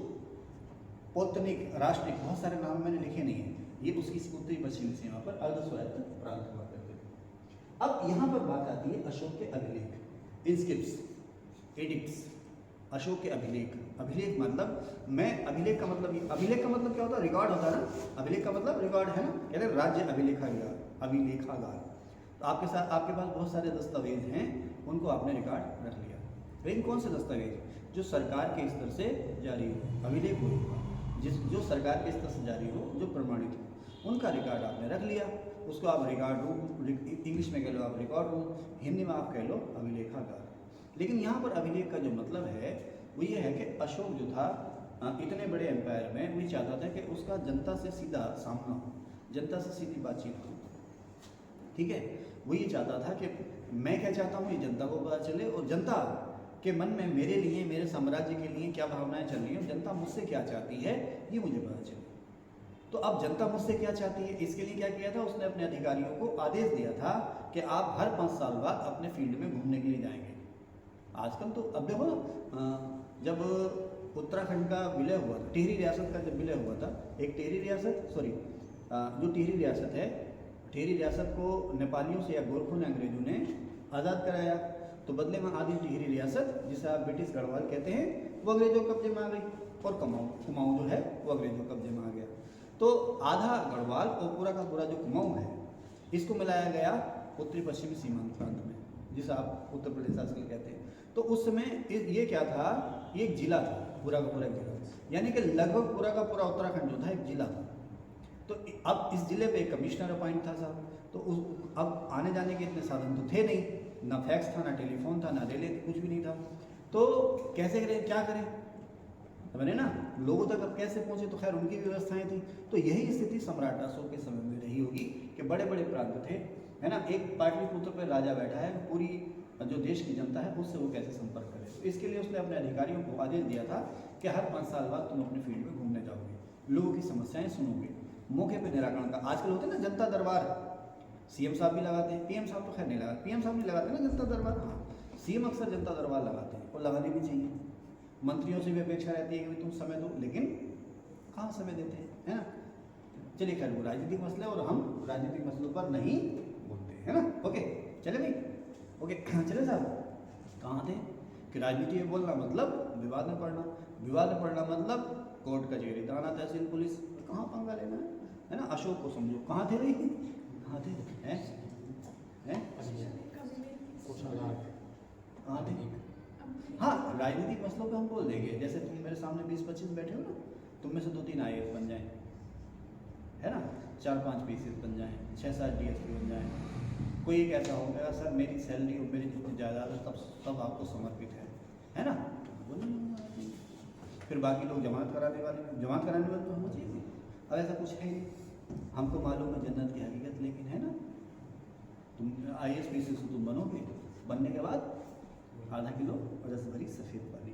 पौतनिक, राष्ट्रिक, बहुत सारे नाम मैंने लिखे नहीं हैं, ये उसकी उत्तरी पश्चिमी सीमा पर अर्धस्वायत्त प्रांत हुआ करते थे। अब यहाँ पर बात आती है अशोक के अभिलेख, इंस्क्रिप्ट्स, एडिक्ट्स। अशोक के अभिलेख, अभिलेख मतलब अभिलेख का मतलब क्या होता है? रिकॉर्ड होता है ना। अभिलेख का मतलब रिकॉर्ड है ना, कहते हैं राज्य अभिलेखागार। तो आपके पास बहुत सारे दस्तावेज हैं, उनको आपने रिकॉर्ड रख लिया। लेकिन कौन से दस्तावेज? जो सरकार के स्तर से जारी हो, अभिलेख होगा जो सरकार के स्तर से जारी हो, जो प्रमाणित हो, उनका रिकॉर्ड आपने रख लिया। उसको आप रिकॉर्ड रूम, इंग्लिश में कह लो आप रिकॉर्ड रूम, हिंदी में आप कह लो अभिलेखागार। लेकिन यहाँ पर अभिलेख का जो मतलब है वो ये है कि अशोक जो था इतने बड़े एम्पायर में, वो चाहता था कि उसका जनता से सीधा सामना हो, जनता से सीधी बातचीत हो। ठीक है, वो ये चाहता था कि मैं क्या चाहता हूँ ये जनता को पता चले, और जनता के मन में मेरे लिए, मेरे साम्राज्य के लिए क्या भावनाएं चल रही हैं, जनता मुझसे क्या चाहती है ये मुझे पता चले। तो अब जनता मुझसे क्या चाहती है, इसके लिए क्या किया था उसने? अपने अधिकारियों को आदेश दिया था कि आप हर 5 साल बाद अपने फील्ड में घूमने के लिए जाएंगे। आजकल तो अब देखो, जब उत्तराखंड का विलय हुआ था, टिहरी रियासत का जब विलय हुआ था, एक टिहरी रियासत, जो टिहरी रियासत है, टिहरी रियासत को नेपालियों से या गोरखों ने, अंग्रेजों ने आज़ाद कराया। तो बदले में आधी टिहरी रियासत, जिसे आप ब्रिटिश गढ़वाल कहते हैं, वो अंग्रेजों के कब्जे में आ गई, और कुमाऊं जो है वो अंग्रेजों के कब्जे में आ गया। तो आधा गढ़वाल और पूरा का पूरा जो कुमाऊं है, इसको मिलाया गया उत्तरी पश्चिमी सीमांत प्रांत में, जिसे आप उत्तर प्रदेश आजकल कहते हैं। तो उस समय ये क्या था, ये एक जिला था, पूरा का पूरा एक जिला, यानी कि लगभग पूरा का पूरा उत्तराखंड जो था एक जिला था। तो अब इस जिले पे एक कमिश्नर अपॉइंट था साहब। तो अब आने जाने के इतने साधन तो थे नहीं, ना फैक्स था, ना टेलीफोन था, ना रेले, कुछ भी नहीं था। तो कैसे करें, क्या करें, मैंने ना लोगों तक अब कैसे पहुंचे? तो खैर उनकी व्यवस्थाएं थी। तो यही स्थिति सम्राट अशोक के समय में रही होगी कि बड़े बड़े प्रांत थे, है ना, एक पाटलिपुत्र पर राजा बैठा है, पूरी जो देश की जनता है उससे वो कैसे संपर्क करे। तो इसके लिए उसने अपने अधिकारियों को आदेश दिया था कि हर 5 साल बाद तुम अपने फील्ड में घूमने जाओगे, लोगों की समस्याएं सुनोगे, मौके पे निराकरण का। आजकल होते हैं ना जनता दरबार, सीएम साहब भी लगाते हैं, पीएम साहब तो खैर नहीं लगाते, पीएम साहब नहीं लगाते ना जनता दरबार, हाँ सीएम अक्सर जनता दरबार लगाते हैं, और लगानी भी चाहिए। मंत्रियों से भी अपेक्षा रहती है कि तुम समय दो, लेकिन कहाँ समय देते हैं, है ना। चलिए खैर, वो राजनीतिक मसले, और हम राजनीतिक मसलों पर नहीं बोलते, है ना। ओके चले भाई, ओके चले साहब, कहाँ थे कि राजनीति में बोलना मतलब विवाद में पड़ना, विवाद में पड़ना मतलब कोर्ट कचहरी, थाना तहसील पुलिस, कहाँ पंगा लेना है ना। अशोक को समझो, कहाँ थे भाई, कहाँ थे, हैं कहाँ थे। हाँ, राजनीतिक मसलों पे हम बोल देंगे, जैसे तुम मेरे सामने 20-25 बैठे हो ना, तुम में से 2-3 IAS बन जाए, है ना। 4-5 पीसीस बन जाएँ, 6-7 डीएसपी बन जाएँ। कोई एक ऐसा हो गया सर मेरी सैलरी और मेरी जितनी जायदाद है सब आपको समर्पित है ना? वो नहीं होगा। फिर बाकी लोग जमानत कराने वाले तो होना चाहिए। अब ऐसा कुछ है नहीं, हमको मालूम है जन्नत की हकीकत, लेकिन है ना, तुम IAS पीसीस तुम बनोगे, बनने के बाद आधा किलो रस भरी सफ़ेद वाली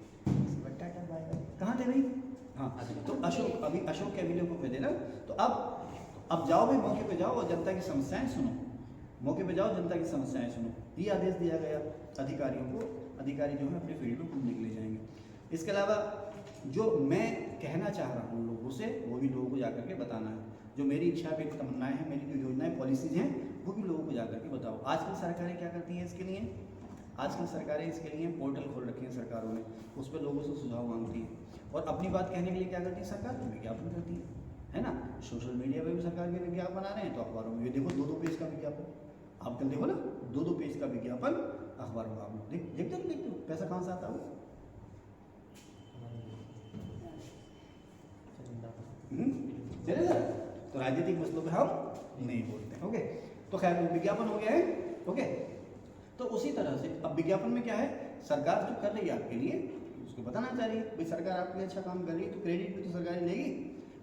कहाँ थे भाई? हाँ, तो अशोक के वीडियो को भेजे ना। तो अब जाओ भाई, मौके पे जाओ और जनता की समस्याएं सुनो, मौके पे जाओ, जनता की समस्याएं सुनो। ये आदेश दिया गया अधिकारियों को, अधिकारी जो है अपने फील्ड में घूमने के लिए जाएंगे। इसके अलावा जो मैं कहना चाह रहा हूँ लोगों से, वो भी लोगों को जाकर के बताना है। जो मेरी इच्छा व्यक्त तमन्नाएं हैं, मेरी जो योजनाएं पॉलिसीज़ हैं, वो भी लोगों को जाकर के बताओ। आजकल सरकारें क्या करती हैं इसके लिए? आजकल सरकारें इसके लिए पोर्टल खोल रखे हैं सरकारों ने, उस पर लोगों से सुझाव मांगती हैं और अपनी बात कहने के लिए क्या करती है सरकार? विज्ञापन करती है ना। सोशल मीडिया पे भी सरकार के विज्ञापन आ रहे हैं, तो अखबारों में ये देखो 2-2 पेज का विज्ञापन, आप कल देखो ना 2-2 पेज का विज्ञापन अखबारों में, आप लोग देखते हो पैसा कहाँ से आता है? चलेगा। तो राजनीतिक मसलों पे हम नहीं बोलते हैं। ओके, तो खैर विज्ञापन हो गया है। ओके, तो उसी तरह से अब विज्ञापन में क्या है, सरकार जो कर रही है आपके लिए उसको बताना चाह रही है भाई, सरकार आपके लिए अच्छा काम कर रही है तो क्रेडिट भी तो सरकार ही लेगी,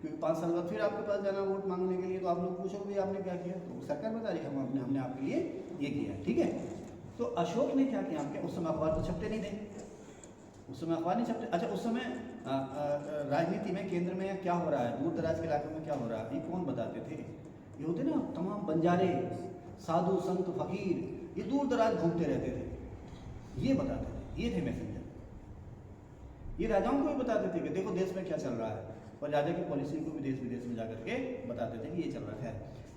क्योंकि 5 साल बाद फिर आपके पास जाना वोट मांगने के लिए, तो आप लोग पूछोगे आपने क्या किया, तो सरकार बता रही है हमने आपके लिए ये किया। ठीक है, तो अशोक ने क्या किया आपके? उस समय अखबार तो छपते नहीं थे, उस समय अखबार नहीं छपते। अच्छा, उस समय राजनीति में केंद्र में क्या हो रहा है, दूर दराज के इलाकों में क्या हो रहा है, ये कौन बताते थे? ये होते ना तमाम बंजारे, साधु संत फकीर, ये दूर दराज घूमते रहते थे, ये बताते थे, ये थे मैसेंजर। ये राजाओं को भी बताते थे कि देखो देश में क्या चल रहा है, और राजा की पॉलिसी को भी देश विदेश में जाकर के बताते थे कि ये चल रहा है।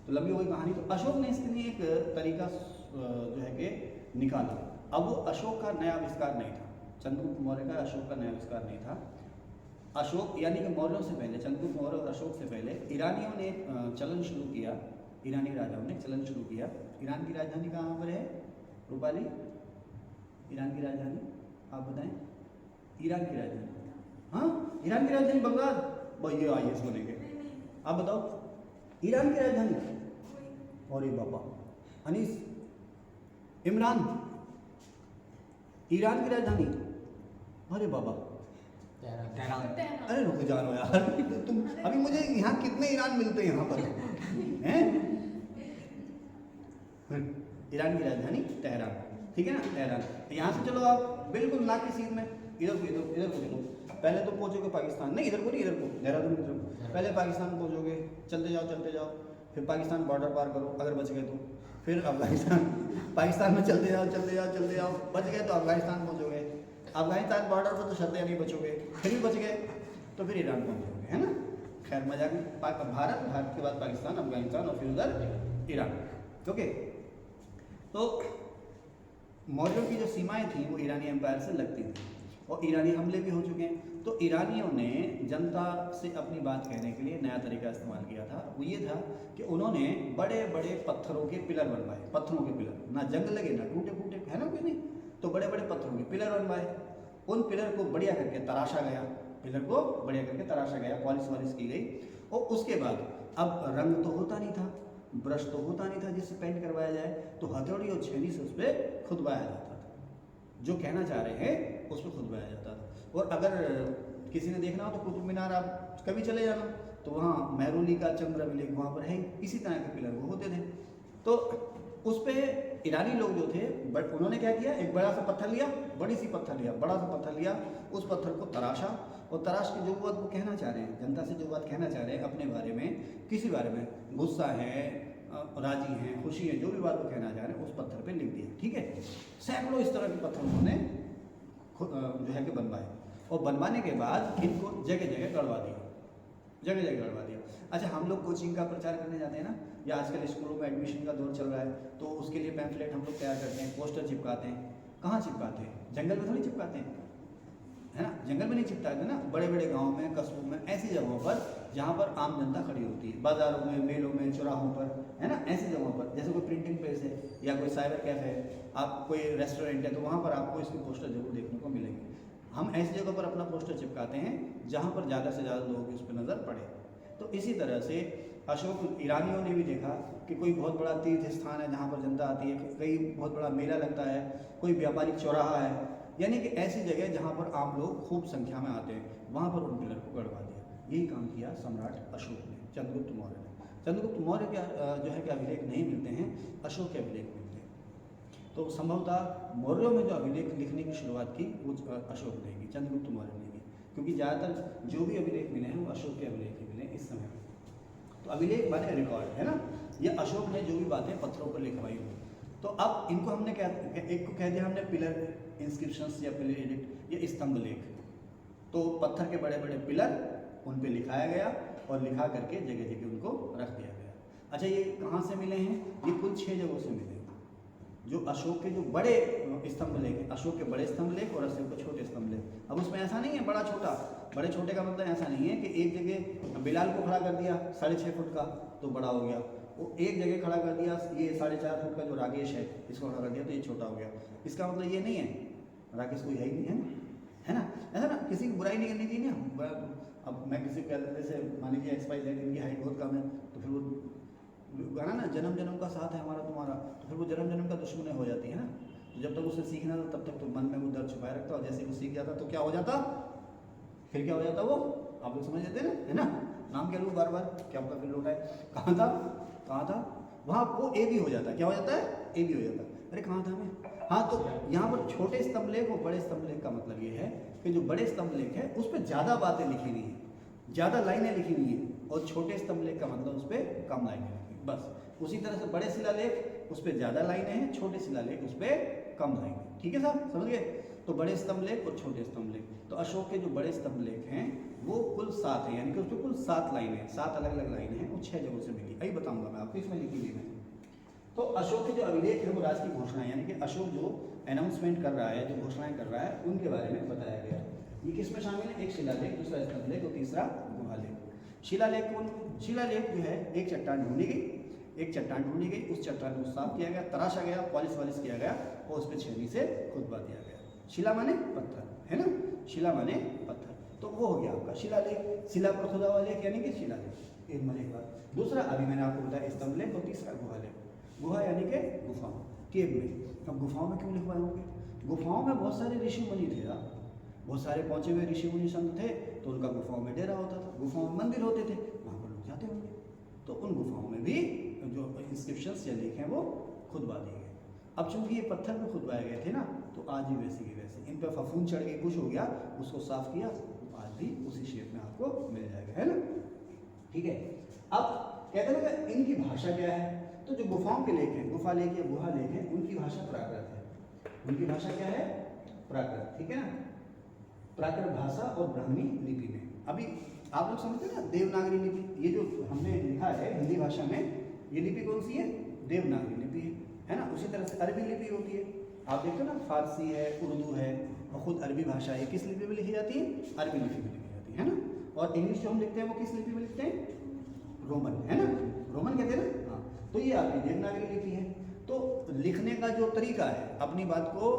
तो लंबी हो गई कहानी। तो अशोक ने इसके लिए एक तरीका जो है कि निकाला। अब वो अशोक का नया आविष्कार नहीं था, चंद्रगुप्त मौर्य का अशोक का नया आविष्कार नहीं था। अशोक यानी कि मौर्यों से पहले, चंद्रगुप्त मौर्य और अशोक से पहले ईरानियों ने चलन शुरू किया, ईरानी राजाओं ने चलन शुरू किया। ईरान की राजधानी कहाँ पर है रूपाली? ईरान की राजधानी आप बताएं? ईरान की राजधानी, हाँ ईरान की राजधानी बगदाद। भाई ये IAS बनेंगे, आप बताओ ईरान की राजधानी? और ये बाबा अनीस, इमरान, ईरान की राजधानी? अरे बाबा अरे रुको जानो यार तुम, अभी मुझे यहाँ कितने ईरान मिलते हैं यहाँ पर हैं? ईरान की राजधानी तेहरान, ठीक है ना, तेहरान। यहाँ से चलो आप बिल्कुल ना की सीध में, इधर को देखो, पहले तो पहुँचोगे पाकिस्तान, नहीं इधर को नहीं, इधर को देहरादून की तरफ, पहले पाकिस्तान पहुँचोगे, चलते जाओ, फिर पाकिस्तान बॉर्डर पार करो अगर बच गए तो, फिर अफगानिस्तान, पाकिस्तान में चलते जाओ, बच गए तो अफगानिस्तान पहुँचोगे, अफगानिस्तान बॉर्डर पर तो शर्तें नहीं बचोगे, फिर भी बच गए तो फिर ईरान पहुँचोगे, है ना। खैर मजाक में, भारत के बाद पाकिस्तान, अफगानिस्तान और फिर उधर ईरान। ओके, तो मौर्यों की जो सीमाएं थी वो ईरानी एम्पायर से लगती थी और ईरानी हमले भी हो चुके हैं। तो ईरानियों ने जनता से अपनी बात कहने के लिए नया तरीका इस्तेमाल किया था। वो ये था कि उन्होंने बड़े बड़े पत्थरों के पिलर बनवाए, पत्थरों के पिलर, ना जंग लगे ना टूटे फूटे, है ना कोई नहीं, तो बड़े बड़े पत्थरों के पिलर बनवाए। उन पिलर को बढ़िया करके तराशा गया, पॉलिश वॉलिश की गई। और उसके बाद अब रंग तो होता नहीं था, ब्रश तो होता नहीं था जिससे पेंट करवाया जाए, तो हथौड़ी और छेनी से उस पर खुदवाया जाता था, जो कहना चाह रहे हैं उस पर खुदवाया जाता था। और अगर किसी ने देखना हो तो कुतुब मीनार आप कभी चले जाना, तो वहाँ मेहरौली का चंद्र अभिलेख वहाँ पर है, इसी तरह के पिलर वो होते थे। तो उस पर ईरानी लोग जो थे, बट उन्होंने क्या किया, एक बड़ा सा पत्थर लिया, बड़ा सा पत्थर लिया, उस पत्थर को तराशा, और तराश के जो बात वो कहना चाह रहे हैं, जनता से जो बात कहना चाह रहे हैं अपने बारे में, किसी बारे में, गुस्सा है, राजी हैं, खुशी है, जो भी बात वो कहना चाह रहे हैं उस पत्थर पे लिख दिया। ठीक है, सैकड़ों इस तरह के पत्थर उन्होंने जो है कि बनवाए, और बनवाने के बाद इनको जगह जगह गड़वा दिया। अच्छा, हम लोग कोचिंग का प्रचार करने जाते हैं ना, या आजकल स्कूलों में एडमिशन का दौर चल रहा है, तो उसके लिए पैम्फलेट हम लोग तैयार करते हैं, पोस्टर चिपकाते हैं। कहाँ चिपकाते हैं? जंगल में थोड़ी चिपकाते हैं, है ना, जंगल में नहीं चिपकाते ना, बड़े बड़े गाँव में, कस्बों में, ऐसी जगहों पर जहाँ पर आम जनता खड़ी होती है, बाजारों में, मेलों में, चौराहों पर, है ना, ऐसी जगहों पर, जैसे कोई प्रिंटिंग प्रेस है या कोई साइबर कैफे है, आप कोई रेस्टोरेंट है, तो वहाँ पर आपको इसके पोस्टर जरूर देखने को मिलेंगे। हम ऐसी जगह पर अपना पोस्टर चिपकाते हैं जहाँ पर ज़्यादा से ज़्यादा लोगों की उस पर नज़र पड़े। तो इसी तरह से अशोक ईरानियों ने भी देखा कि कोई बहुत बड़ा तीर्थ स्थान है जहाँ पर जनता आती है, कई बहुत बड़ा मेला लगता है, कोई व्यापारिक चौराहा है, यानी कि ऐसी जगह जहाँ पर आम लोग खूब संख्या में आते हैं, वहाँ पर उन पिलर को गड़वा दिया। यही काम किया सम्राट अशोक ने, चंद्रगुप्त मौर्य ने। चंद्रगुप्त मौर्य के जो है कि अभिलेख नहीं मिलते हैं, अशोक के अभिलेख मिलते हैं। तो संभवतः मौर्यों में जो अभिलेख लिखने की शुरुआत की वो अशोक ने की, चंद्रगुप्त मौर्य ने की, क्योंकि ज़्यादातर जो भी अभिलेख मिले हैं वो अशोक के अभिलेख ही मिले इस समय में। तो अभिलेख माने रिकॉर्ड है ना, ये अशोक ने जो भी बातें पत्थरों पर लिखवाई हुई। तो अब इनको हमने क्या, एक को कह दिया हमने पिलर इंस्क्रिप्शंस या पिलर एडिक्ट, ये स्तंभ लेख। तो पत्थर के बड़े बड़े पिलर, उन पे लिखाया गया और लिखा करके जगह जगह उनको रख दिया गया। अच्छा, ये कहाँ से मिले हैं? ये कुल 6 जगहों से मिले, जो अशोक के जो बड़े स्तंभ लेख है, अशोक के बड़े स्तंभ लेख और अशोक के छोटे स्तंभ लेख। अब उसमें ऐसा नहीं है बड़ा छोटा, बड़े छोटे का मतलब ऐसा नहीं है कि एक जगह बिलाल को खड़ा कर दिया 6.5 फुट का तो बड़ा हो गया, वो एक जगह खड़ा कर दिया ये 4.5 फुट का जो राकेश है इसको खड़ा कर दिया तो ये छोटा हो गया। इसका मतलब ये नहीं है, राकेश कोई है ही नहीं, है ना, ऐसा ना, किसी की बुराई नहीं करनी चाहिए ना। अब मैं किसी को कह देते से मान लीजिए XYZ इनकी हाइट बहुत कम है, तो फिर वो गाना ना जन्म जन्म का साथ है हमारा तुम्हारा, तो फिर वो जन्म जन्म का दुश्मन हो जाती है ना। तो जब तक उसे सीखना था तब तक तो मन में वो दर्द छुपाए रखता, और जैसे वो सीख जाता तो क्या हो जाता, फिर क्या हो जाता वो, आप लोग समझ जाते हैं ना, है ना। नाम क्या लूँ बार बार, क्या आपका फिर लौटा है, कहाँ था वहाँ वो ए भी हो जाता है, क्या हो जाता है, ए भी हो जाता है। अरे कहाँ था मैं, हाँ, तो यहाँ पर छोटे स्तंभ लेख और बड़े स्तंभ लेख का मतलब ये है कि जो बड़े स्तंभ लेख है उस पर ज़्यादा बातें लिखी हुई हैं, ज़्यादा लाइनें लिखी हुई हैं, और छोटे स्तंभ लेख का मतलब उस पर कम लाइनें लिखी, बस। उसी तरह से बड़े शिलालेख उस पर ज़्यादा लाइनें हैं, छोटे शिलालेख उस पर कम लाइनें। ठीक है साहब, समझ गए। तो बड़े स्तंभ लेख और छोटे स्तंभ लेख, तो अशोक के जो बड़े स्तंभ लेख हैं वो कुल 7 हैं, यानी कि उसमें कुल 7 लाइनें हैं, 7 अलग अलग लाइनें हैं, वो 6 जगहों से मिली। अभी बताऊंगा मैं आपको, इसमें लिखी हुई मैंने। तो अशोक के जो अभिलेख है वो राज की घोषणाएं, यानी कि अशोक जो अनाउंसमेंट कर रहा है, जो घोषणाएं कर रहा है, उनके बारे में बताया गया है। ये किसमें शामिल है? एक शिलालेख, दूसरा स्तंभ लेख और तीसरा गुहालेख। शिलालेख शिलालेख जो है, एक चट्टान ढूंढी गई, उस चट्टान को साफ किया गया, तराशा गया, पॉलिश वालिश किया गया और उस पर छेनी से खुतबा दिया गया। शिला माने पत्थर, है ना, शिला माने पत्थर, तो वो हो गया आपका शिलालेख। शिला पर खुदा हुआ लेख यानी कि शिलालेख, एक मने बात। दूसरा अभी मैंने आपको बताया स्तंभ लेख, और तीसरा गुहालेख। गुहा यानी कि गुफा, केव में। अब गुफाओं में क्यों लिखवाए होंगे? गुफाओं में बहुत सारे ऋषि मुनि थे यार, बहुत सारे पहुंचे हुए ऋषि मुनि संत थे, तो उनका गुफाओं में डेरा होता था, गुफाओं में मंदिर होते थे, वहाँ पर लोग जाते होंगे, तो उन गुफाओं में भी जो इंस्क्रिप्शंस या लेख हैं वो खुदवा दिए गए। अब चूंकि ये पत्थर पे खुदवाए गए थे ना, तो आज भी वैसे की वैसे इन पर फफूंद चढ़ के कुछ हो गया, उसको साफ किया, तो आज भी उसी शेप में आपको मिल जाएगा, है ना। ठीक है, अब कहते हैं ना इनकी भाषा क्या है, तो जो गुफाओं के लेख हैं, गुफा लेख या गुहा लेख हैं, उनकी भाषा प्राकृत है। उनकी भाषा क्या है? प्राकृत, ठीक है ना, प्राकृत भाषा और ब्राह्मी लिपि में। अभी आप लोग समझते हैं ना देवनागरी लिपि, ये जो हमने लिखा है हिंदी भाषा में, ये लिपि कौन सी है? देवनागरी लिपि है ना। उसी तरह से अरबी लिपि होती है, आप देखते हो ना, फारसी है, उर्दू है, और खुद अरबी भाषा है, किस लिपि में लिखी जाती है? अरबी लिपि में लिखी जाती है ना। और इंग्लिश जो हम लिखते हैं वो किस लिपि में लिखते हैं? रोमन, है ना, रोमन कहते हैं ना। हाँ, तो ये आपकी देवनागरी लिपि है। तो लिखने का जो तरीका है, अपनी बात को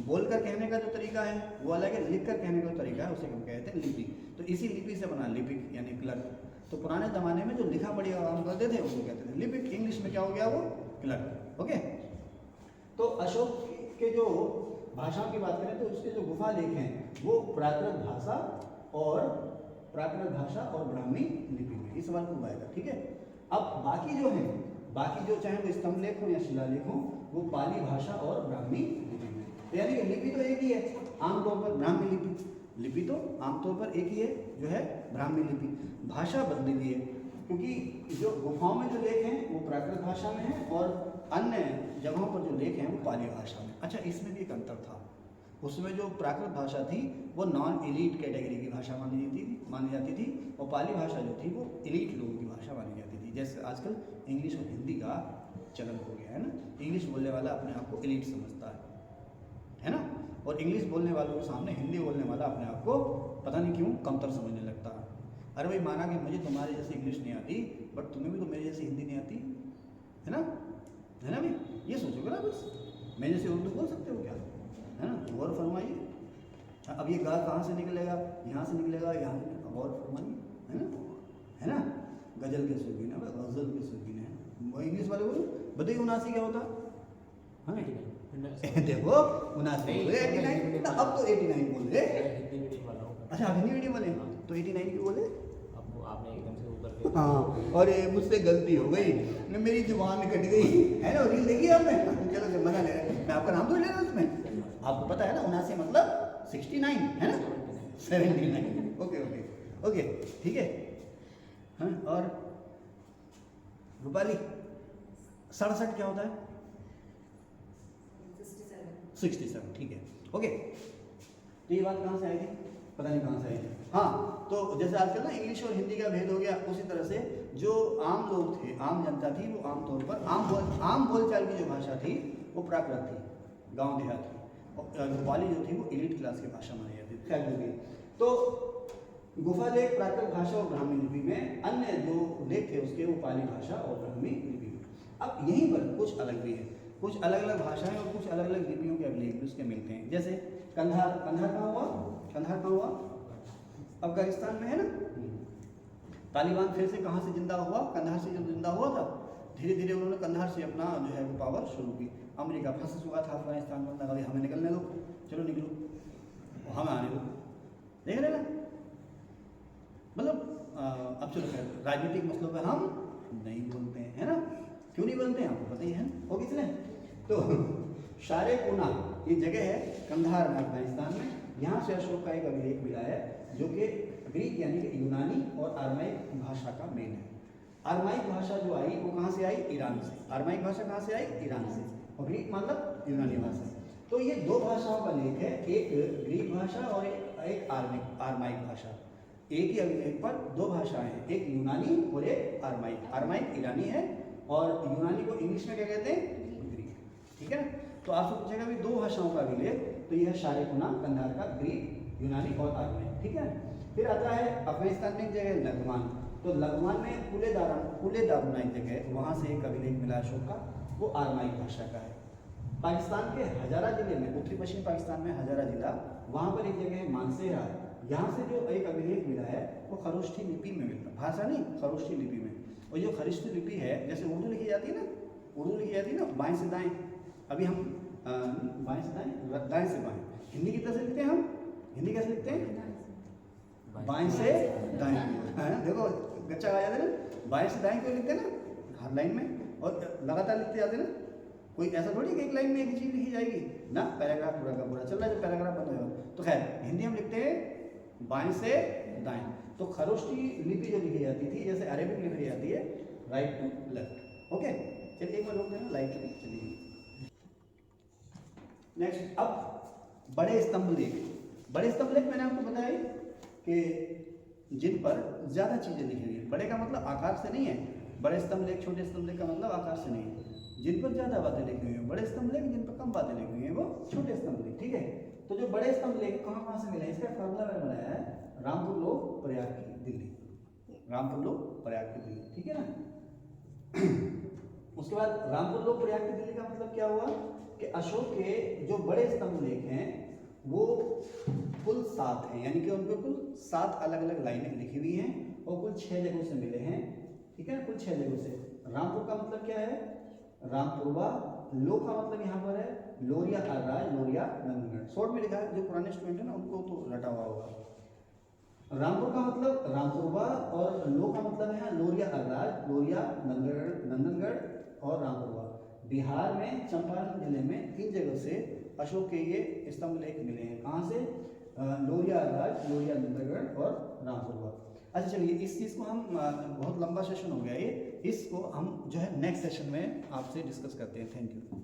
बोलकर कहने का जो तरीका है वो अलग है, लिखकर कहने का जो तरीका है उसे हम कहते हैं लिपि। तो इसी लिपि से बना लिपिक यानी क्लर्क। तो पुराने ज़माने में जो लिखा पढ़ी काम करते थे उसको कहते थे लिपिक, इंग्लिश में क्या हो गया वो? क्लर्क। ओके, तो अशोक के जो भाषाओं की बात करें तो उसके जो गुफा लेख हैं वो प्राकृत भाषा और ब्राह्मी लिपि में, इस सवाल को आएगा। ठीक है, अब बाकी जो हैं, बाकी जो चाहे वो स्तंभ लेख हो या शिलालेख हो, वो पाली भाषा और ब्राह्मी लिपि में। यानी कि लिपि तो एक ही है, आमतौर पर ब्राह्मी लिपि तो आमतौर पर एक ही है जो है ब्राह्मी लिपि। भाषा बदली हुई है, क्योंकि जो गुफाओं में जो लेख हैं वो प्राकृत भाषा में है और अन्य जगहों पर जो लेख हैं वो पाली भाषा में। अच्छा, इसमें भी एक अंतर था, उसमें जो प्राकृत भाषा थी वो नॉन एलीट कैटेगरी की भाषा मानी जाती थी, और पाली भाषा जो थी वो एलीट लोगों की भाषा मानी जाती थी। जैसे आजकल इंग्लिश और हिंदी का चलन हो गया है ना, इंग्लिश बोलने वाला अपने आप को एलीट समझता है ना, और इंग्लिश बोलने वालों के सामने हिंदी बोलने वाला अपने आप को पता नहीं क्यों कमतर समझने लगता है। अरे भाई, माना कि मुझे तुम्हारे जैसे इंग्लिश नहीं आती, बट तुम्हें भी तो मेरे जैसे हिंदी नहीं आती, है ना भाई, ये सोचोगे ना, बस मैं जैसे उर्दू बोल सकते हो क्या, है ना, गौर फरमाइए। अब ये गा कहाँ से निकलेगा, यहाँ से निकलेगा, यहाँ से, गौर फरमाइए, है ना। गजल के शौकीन है, गजल के शौकीन है। इंग्लिश वाले बोलो, बताइए 79 क्या होता? हाँ देखो 79 बोल रहे, 89 ना, अब तो 89 बोल रहे। हिंदी मीडियम वाला हूँ। अच्छा आप हिंदी मीडियम वाले हैं, तो 89 क्यों बोले? आपको आपने एकदम से ऊपर के हाँ, और ये मुझसे गलती हो गई, मेरी जुबान कट गई है ना। रील देखी आपने? चलो जब मना ले रहे हैं, मैं आपका नाम तो ले रहा हूँ उसमें, आपको पता है ना 79 मतलब 69 है ना, 79। ओके ओके ओके ठीक है। हाँ और रूपाली 67 क्या होता है? 67 ठीक है ओके। तो ये बात कहाँ से आई थी? पता नहीं कहाँ से आई थी। हाँ तो जैसे आजकल ना इंग्लिश और हिंदी का भेद हो गया, उसी तरह से जो आम लोग थे, आम जनता थी, वो आमतौर पर आम बोलचाल की जो भाषा थी वो प्राकृत थी, गांव देहात की, और भोपाली जो थी वो एलीट क्लास की भाषा मानी जाती थी। खैर होगी। तो गुफा लेख प्राकृत भाषा और ब्राह्मी लिपि में, अन्य जो लेख थे उसके वो पाली भाषा और ब्राह्मी लिपि में। अब यहीं पर कुछ अलग भी है, कुछ अलग अलग भाषाएं और कुछ अलग अलग लिपियों के अभिलेख भी उसके मिलते हैं। जैसे कंधार, कंधार कहाँ हुआ? कंधार कहाँ हुआ? अफगानिस्तान में है ना। तालिबान फिर से कहाँ से जिंदा हुआ? कंधार से जब जिंदा हुआ था, धीरे धीरे उन्होंने कंधार से अपना जो है वो पावर शुरू की। अमेरिका फंस चुका था अफगानिस्तान में, लगा हमें निकलने दो, चलो निकलो, हमें आने दो। देख रहे ना, मतलब अब चलो खैर राजनीतिक मसलों पे हम नहीं बोलते हैं, है ना। क्यों नहीं बोलते हैं आपको पता ही है, हो किसने? तो शारेकुना ये जगह है कंधार में, अफगानिस्तान में। यहाँ से अशोक का एक अभिलेख मिला है जो कि ग्रीक यानी कि यूनानी और अरमाइक भाषा का मेल है। अरमाइक भाषा जो आई वो कहाँ से आई? ईरान से। अरमाइक भाषा कहाँ से आई? ईरान से। और ग्रीक मतलब यूनानी भाषा। तो ये दो भाषाओं का लेख है, एक ग्रीक भाषा और एक अरमाइक भाषा। एक ही अभिलेख पर दो भाषाएं हैं, एक यूनानी और एक अरमाइक। अरमाइक ईरानी है और यूनानी को इंग्लिश में क्या कहते हैं? ग्रीक। ठीक है ना। तो आपसे पूछेगा भी दो भाषाओं का अभिलेख, तो यह है शारेकुना कंधार का, ग्रीक, यूनानी और अरमाइक। ठीक है। फिर आता है अफगानिस्तान में एक जगह लघमान। तो लघमान में कुलेदारुना एक जगह है, वहाँ से एक अभिलेख मिला अशोक का, वो अरमाइक भाषा का है। पाकिस्तान के हजारा जिले में, उत्तरी पश्चिमी पाकिस्तान में हजारा जिला, वहाँ पर एक जगह है मानसेरा। यहाँ से जो एक अभिलेख मिला है वो खरोष्ठी लिपि में मिलता है, भाषा नहीं, खरोष्ठी लिपि में। और जो खरोष्ठी लिपि है, जैसे उर्दू लिखी जाती है ना, उर्दू लिखी जाती है ना बाएं से दाएं, अभी हम बाएं से दाएं, दाएं से बाएं, हिंदी की तरह से लिखते हैं हम। हिंदी कैसे लिखते हैं? बाएं से दाएं। देखो गच्चा आ जाते ना, बाएं से दाएं क्यों लिखते हैं ना, हर लाइन में, और लगातार लिखते जाते ना। कोई ऐसा थोड़ी कि एक लाइन में एक ही चीज़ लिखी जाएगी ना, पैराग्राफ पूरा का पूरा चल रहा है, जब पैराग्राफ बंद होगा। तो खैर हिंदी हम लिखते हैं बाएं से दाएं। तो खरोष्ठी लिपि जो लिखी जाती थी, जैसे अरेबिक लिखी जाती है राइट टू लेफ्ट। ओके चलिए एक बार रोक देना, लाइट चलिए। नेक्स्ट अब बड़े स्तंभ लेख। बड़े स्तंभ लेख मैंने आपको बताया कि जिन पर ज़्यादा चीज़ें लिखी हुई है। बड़े का मतलब आकार से नहीं है, बड़े स्तंभ लेख, छोटे स्तंभ लेख का मतलब आकार से नहीं है। जिन पर ज़्यादा बातें लिखी हुई हैं बड़े स्तंभ लेख, जिन पर कम बातें लिखी हुई हैं वो छोटे स्तंभ लेख। ठीक है। तो जो बड़े स्तंभ लेख कहाँ से मिले, इसका फॉर्मूला मैंने बनाया है, रामपुर लोग प्रयाग की दिल्ली, रामपुर लोग प्रयाग की दिल्ली। ठीक है ना। उसके बाद रामपुर लोग प्रयाग की दिल्ली का मतलब क्या हुआ कि अशोक के जो बड़े स्तंभ लेख हैं वो कुल 7 हैं, यानी कि उनपे कुल 7 अलग अलग लाइनें लिखी हुई हैं और कुल 6 जगहों से मिले हैं। ठीक है ना, कुल 6 जगहों से। रामपुर का मतलब क्या है? रामपुरवा। लो का मतलब यहाँ पर है लोरिया अर्राज, लोरिया नंदनगढ़। शॉर्ट में लिखा है, जो पुराने स्टूडेंट है ना उनको तो रटा हुआ होगा। रामपुर का मतलब रामपुरवा और लो का मतलब है लोरिया अर्राज, लोरिया नंदनगढ़ और रामपुरवा। बिहार में चंपारण जिले में 3 जगह से अशोक के ये स्तंभ लेख मिले हैं। कहाँ से? लोरिया अर्राज, लोरिया नंदनगढ़ और रामपुरवा। अच्छा चलिए इस चीज़ को हम, बहुत लंबा सेशन हो गया ये, इसको हम जो है नेक्स्ट सेशन में आपसे डिस्कस करते हैं। Thank you.